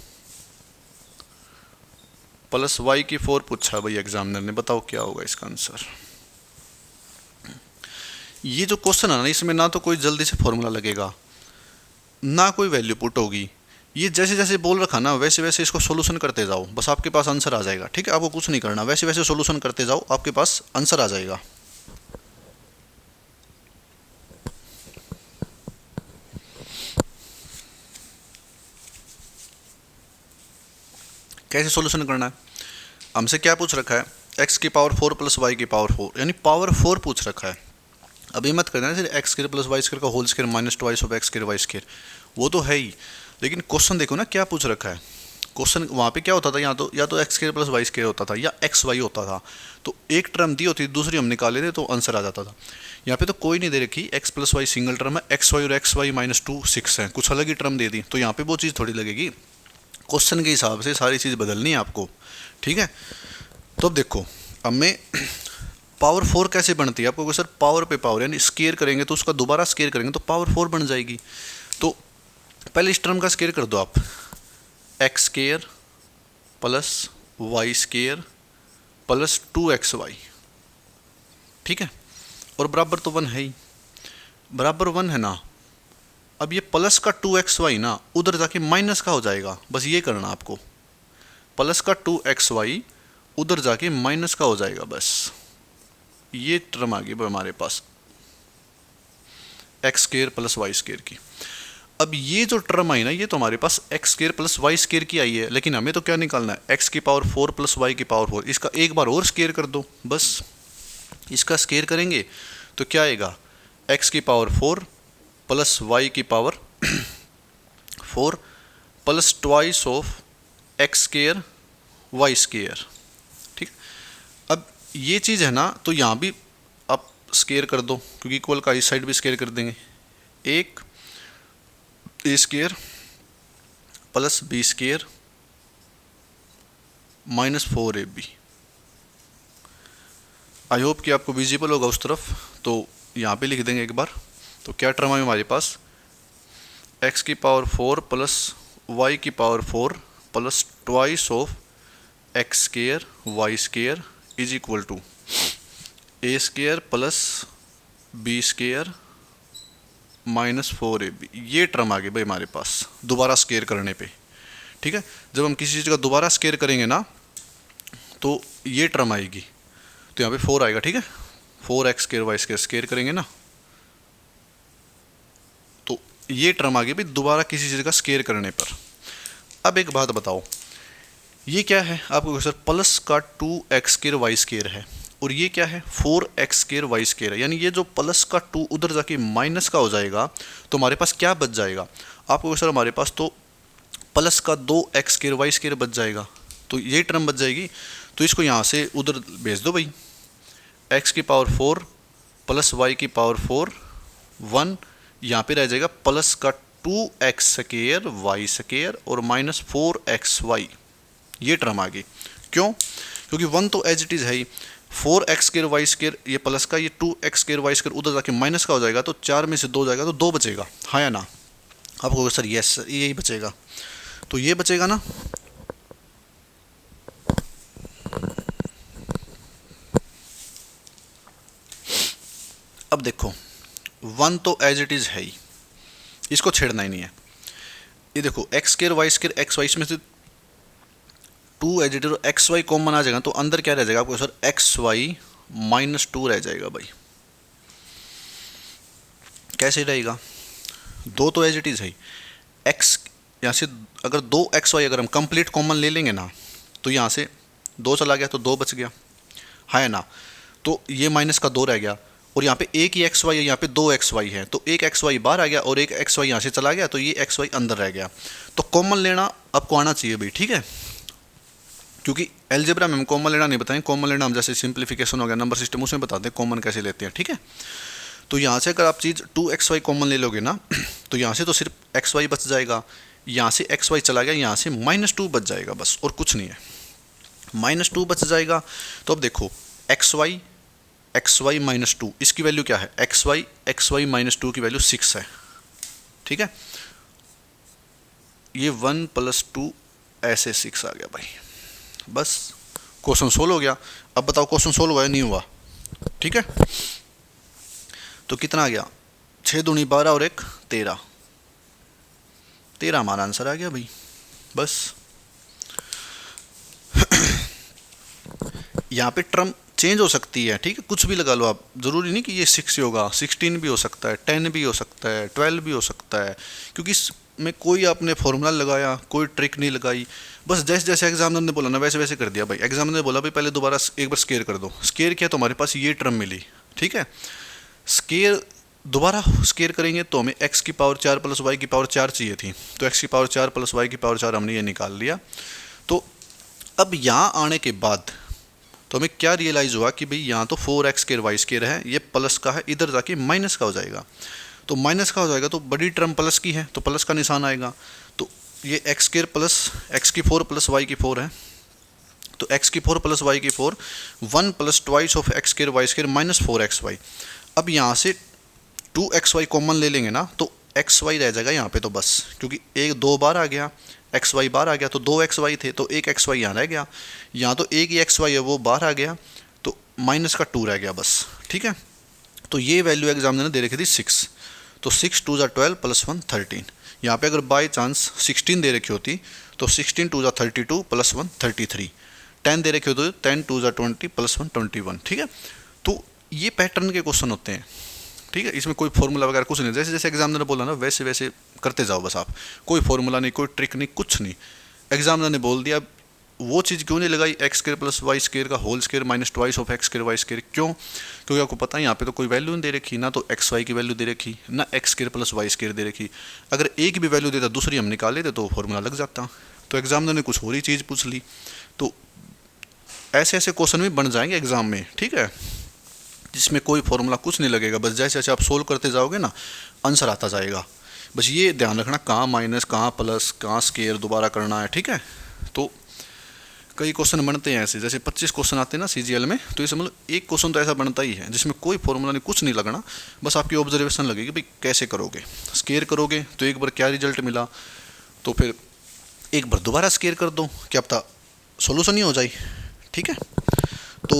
Speaker 1: + y की 4 पूछा भाई एग्जामिनर ने, बताओ क्या होगा इसका आंसर। ये जो क्वेश्चन है ना, इसमें ना तो कोई जल्दी से फॉर्मूला लगेगा, ना कोई वैल्यू पुट होगी। ये जैसे जैसे बोल रखा ना वैसे वैसे इसको सोल्यूशन करते जाओ, बस आपके पास आंसर आ जाएगा। ठीक है, आपको कुछ नहीं करना, वैसे वैसे सोल्यूशन करते जाओ, आपके पास आंसर आ जाएगा। कैसे सोल्यूशन करना है, हमसे क्या पूछ रखा है, एक्स की पावर 4 प्लस वाई की पावर 4, यानी पावर 4 पूछ रखा है। अभी मत करना है X square plus Y square का whole square minus twice of x square Y square, वो तो है ही, लेकिन क्वेश्चन देखो ना क्या पूछ रखा है। क्वेश्चन वहाँ पे क्या होता था, या तो x square plus Y square होता था या एक्स वाई होता था, तो एक टर्म दी होती दूसरी हम निकाल लेते तो आंसर आ जाता था। यहाँ पे तो कोई नहीं दे रखी, x plus y single term है, एक्स वाई और एक्स वाई माइनस 2 6 है, कुछ अलग ही टर्म दे दी, तो यहाँ पे वो चीज़ थोड़ी लगेगी। क्वेश्चन के हिसाब से सारी चीज़ बदलनी है आपको। ठीक है, तो अब देखो, अब मैं पावर 4 कैसे बनती है, आपको सर पावर पे पावर यानी स्केयर करेंगे तो उसका दोबारा स्केयर करेंगे तो पावर 4 बन जाएगी। तो पहले इस टर्म का स्केयर कर दो आप, x square plus Y square plus 2xy। ठीक है, और बराबर तो 1 है ही, बराबर 1 है ना। अब ये प्लस का 2xy ना उधर जाके माइनस का हो जाएगा, बस ये करना आपको, प्लस का 2xy उधर जाके माइनस का हो जाएगा, बस ये टर्म आ गई हमारे पास X square plus Y square की। अब ये जो टर्म आई ना, ये तो हमारे पास X square plus Y square की आई है, लेकिन हमें तो क्या निकालना है, एक्स की पावर 4 प्लस वाई की पावर 4, इसका एक बार और स्क्र कर दो, बस इसका स्क्र करेंगे तो क्या आएगा, एक्स की पावर 4 प्लस वाई की power 4 plus twice of x square Y square. ठीक, अब ये चीज़ है ना, तो यहाँ भी आप स्क्र कर दो, क्योंकि इक्वल का इस साइड भी स्क्र कर देंगे, एक A square plus B square minus 4ab। I hope कि आपको विजिबल होगा उस तरफ, तो यहाँ पे लिख देंगे एक बार। तो क्या टर्म है हमारे पास, एक्स की पावर 4 प्लस वाई की power 4 plus twice of x square Y square is equal to a square plus B square minus 4ab। ये टर्म आ गई भाई हमारे पास दोबारा स्क्र करने पे। ठीक है, जब हम किसी चीज़ का दोबारा स्क्र करेंगे ना तो ये टर्म आएगी, तो यहाँ पे 4 आएगा। ठीक है, 4x square Y square square करेंगे ना, तो ये टर्म आ गई भाई दोबारा किसी चीज़ का स्क्र करने पर। अब एक बात बताओ, ये क्या है, आपको सर प्लस का 2x स्क्र वाई स्क्र है, और ये क्या है 4x स्क्र वाई स्क्र है, यानी ये जो प्लस का 2 उधर जाके माइनस का हो जाएगा, तो हमारे पास क्या बच जाएगा, आपको सर हमारे पास तो प्लस का 2x स्क्र वाई स्क्र बच जाएगा, तो ये टर्म बच जाएगी। तो इसको यहाँ से उधर भेज दो भाई, x की पावर 4 प्लस वाई की पावर 4 1, यहाँ पे रह जाएगा प्लस का 2x स्क्र वाई स्क्र और माइनस 4xy, ये टर्म आ गई। क्यों, क्योंकि 1 तो एज इट इज़ है ही, 4x स्क्र वाई स्क्र ये प्लस का, ये 2x स्क्र वाई स्क्र उधर जाके माइनस का हो जाएगा, तो 4 में से 2 जाएगा तो 2 बचेगा, हाँ या ना। आपको सर यस यही बचेगा, तो ये बचेगा ना। अब देखो 1 तो एज इट इज़ है ही, इसको छेड़ना ही नहीं है। ये देखो X square Y square X Y, इसमें से 2 as it is X Y common आ जाएगा, तो अंदर क्या रह जाएगा आपको सर एक्स वाई माइनस 2 रह जाएगा भाई। कैसे रहेगा, 2 तो एज इट इज़ है, एक्स यहाँ से अगर 2xy अगर हम कंप्लीट कॉमन ले लेंगे ना, तो यहाँ से 2 चला गया तो 2 बच गया, है ना। तो ये माइनस का 2 रह गया, और यहाँ पे एक ही xy है, यहाँ पे 2xy है, तो एक xy बाहर आ गया और एक xy यहाँ से चला गया, तो ये xy अंदर रह गया। तो कॉमन लेना आपको आना चाहिए भाई, ठीक है, क्योंकि एलजेब्रा में हम कॉमन लेना नहीं बताएं, कॉमन लेना हम जैसे सिंप्लीफिकेशन हो गया नंबर सिस्टम उसमें बताते हैं कॉमन कैसे लेते हैं। ठीक है, तो यहाँ से अगर आप चीज़ 2xy कॉमन ले लोगे ना, तो यहाँ से तो सिर्फ xy बच जाएगा, यहाँ से xy चला गया, यहाँ से -2 बच जाएगा बस, और कुछ नहीं है, -2 बच जाएगा। तो अब देखो xy -2, इसकी वैल्यू क्या है, xy -2 की वैल्यू 6 है। ठीक है, ये 1 + 2 ऐसे 6 आ गया भाई, बस क्वेश्चन सोल्व हो गया। अब बताओ क्वेश्चन सोल्व हुआ या नहीं हुआ। ठीक है, तो कितना आ गया, 6 दूनी 12 और 1 13, 13 हमारा आंसर आ गया भाई। बस यहाँ पे टर्म चेंज हो सकती है, ठीक है, कुछ भी लगा लो आप, ज़रूरी नहीं कि ये 6 ही होगा, 16 भी हो सकता है, 10 भी हो सकता है, 12 भी हो सकता है, क्योंकि इसमें कोई आपने फॉर्मूला लगाया, कोई ट्रिक नहीं लगाई, बस जैसे जैसे एग्जामिनर ने बोला ना वैसे वैसे कर दिया भाई। एग्जामिनर ने बोला भाई पहले दोबारा एक बार स्केयर कर दो, स्केयर किया तो हमारे पास ये टर्म मिली, ठीक है, स्केयर दोबारा स्केयर करेंगे तो हमें x की पावर 4 प्लस y की पावर 4 चाहिए थी, तो x की पावर 4 प्लस y की पावर 4 हमने ये निकाल लिया। तो अब यहाँ आने के बाद तो हमें क्या रियलाइज़ हुआ कि भाई यहाँ तो 4x स्केयर वाई स्केयर है, ये प्लस का है, इधर जाके माइनस का हो जाएगा, तो माइनस का हो जाएगा तो बड़ी टर्म प्लस की है तो प्लस का निशान आएगा, तो ये x स्केयर प्लस x की 4 प्लस y की 4 है, तो x की 4 प्लस y की 4 1 plus twice of x square Y square minus 4xy। अब यहाँ से 2xy कॉमन ले लेंगे ना तो xy रह जाएगा यहाँ पे, तो बस क्योंकि एक 2 बार आ गया, xy बार आ गया, तो 2xy थे तो एक xy यहाँ रह गया, यहाँ तो एक ही xy है वो बाहर आ गया, तो माइनस का 2 रह गया बस, ठीक है। तो ये वैल्यू एग्जामिनर ने दे रखी थी 6, तो 6 2 12 प्लस 1 13, यहाँ पे अगर बाई चांस 16 दे रखी होती तो 16 2 32 प्लस 1 33, 10 दे रखी होती तो 10 2 20 प्लस 1 21, ठीक है। तो ये पैटर्न के क्वेश्चन होते हैं, ठीक है, इसमें कोई फॉर्मूला वगैरह कुछ नहीं, जैसे जैसे एग्जामिनर ने बोला ना वैसे वैसे करते जाओ बस आप, कोई फॉर्मूला नहीं, कोई ट्रिक नहीं, कुछ नहीं, एग्जामिनर ने बोल दिया। वो चीज़ क्यों नहीं लगाई X square plus Y square का whole square minus twice of X square Y square, क्यों? क्योंकि आपको पता है यहाँ पे तो कोई वैल्यू नहीं दे रखी, ना तो एक्स वाई की वैल्यू दे रखी, ना X square plus Y square दे रखी, अगर एक भी वैल्यू देता दूसरी हम निकाल लेते तो फॉर्मूला लग जाता, तो एग्जामिनर ने कुछ और ही चीज़ पूछ ली। तो ऐसे ऐसे क्वेश्चन भी बन जाएंगे एग्जाम में, ठीक है, जिसमें कोई फॉर्मूला कुछ नहीं लगेगा, बस जैसे जैसे आप सोल्व करते जाओगे ना आंसर आता जाएगा। बस ये ध्यान रखना कहाँ माइनस कहाँ प्लस कहाँ स्केयर दोबारा करना है, ठीक है। तो कई क्वेश्चन बनते हैं ऐसे, जैसे 25 क्वेश्चन आते हैं ना सीजीएल में, तो ये मतलब एक क्वेश्चन तो ऐसा बनता ही है जिसमें कोई फॉर्मूला नहीं, कुछ नहीं लगना, बस आपकी ऑब्जर्वेशन लगेगी भाई कैसे करोगे, स्केयर करोगे तो एक बार क्या रिजल्ट मिला, तो फिर एक बार दोबारा स्केयर कर दो, क्या पता सोल्यूशन ही हो जाए, ठीक है। तो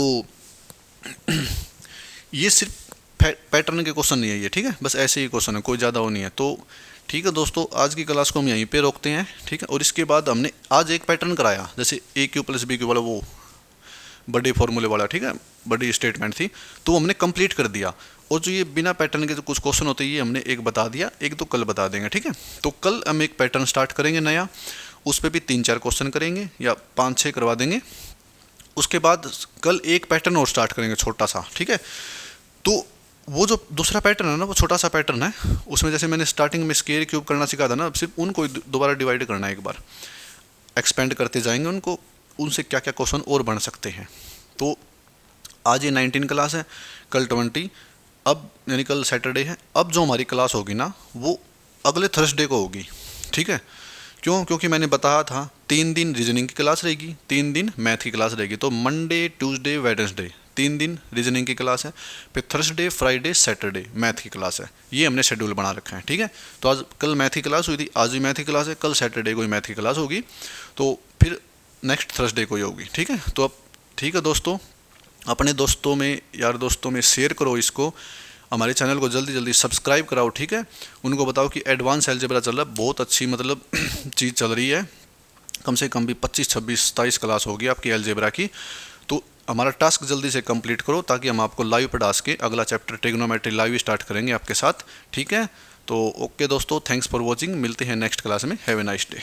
Speaker 1: ये सिर्फ पैटर्न के क्वेश्चन नहीं है ये, ठीक है, बस ऐसे ही क्वेश्चन है, कोई ज़्यादा वो नहीं है। तो ठीक है दोस्तों, आज की क्लास को हम यहीं पे रोकते हैं, ठीक है। और इसके बाद हमने आज एक पैटर्न कराया, जैसे ए क्यू प्लस बी क्यू वाला वो बड़े फॉर्मूले वाला, ठीक है, बड़ी स्टेटमेंट थी, तो हमने कंप्लीट कर दिया। और जो ये बिना पैटर्न के जो कुछ क्वेश्चन होते हैं ये हमने एक बता दिया, एक तो कल बता देंगे, ठीक है। तो कल हम एक पैटर्न स्टार्ट करेंगे नया, उस पर भी 3-4 क्वेश्चन करेंगे या 5-6 करवा देंगे। उसके बाद कल एक पैटर्न और स्टार्ट करेंगे छोटा सा, ठीक है। तो वो जो दूसरा पैटर्न है ना वो छोटा सा पैटर्न है, उसमें जैसे मैंने स्टार्टिंग में स्केयर क्यूब करना सिखा था ना, अब सिर्फ उनको दोबारा डिवाइड करना है, एक बार एक्सपेंड करते जाएंगे उनको, उनसे क्या क्या क्वेश्चन और बन सकते हैं। तो आज ये 19 क्लास है, कल 20, अब यानी कल सैटरडे है, अब जो हमारी क्लास होगी ना वो अगले थर्सडे को होगी, ठीक है। क्यों? क्योंकि मैंने बताया था 3 दिन रीजनिंग की क्लास रहेगी, 3 दिन मैथ की क्लास रहेगी, तो मंडे ट्यूसडे वेडनेसडे 3 दिन रीजनिंग की क्लास है, फिर थर्सडे फ्राइडे सैटरडे मैथ की क्लास है, ये हमने शेड्यूल बना रखा है, ठीक है। तो आज कल मैथ की क्लास हुई थी, आज भी मैथ की क्लास है, कल सैटरडे को ही मैथ की क्लास होगी, तो फिर नेक्स्ट थर्सडे को ही होगी, ठीक है। तो अब ठीक है दोस्तों, अपने दोस्तों में यार दोस्तों में शेयर करो इसको, हमारे चैनल को जल्दी जल्दी सब्सक्राइब कराओ, ठीक है। उनको बताओ कि एडवांस अलजेब्रा चल रहा है, बहुत अच्छी मतलब चीज़ चल रही है, कम से कम भी 25 26 27 क्लास होगी आपकी अलजेब्रा की। तो हमारा टास्क जल्दी से कंप्लीट करो ताकि हम आपको लाइव पढ़ा सके, अगला चैप्टर ट्रिग्नोमेट्री लाइव स्टार्ट करेंगे आपके साथ, ठीक है। तो ओके दोस्तों, थैंक्स फॉर वॉचिंग, मिलते हैं नेक्स्ट क्लास में, हैव ए नाइस डे।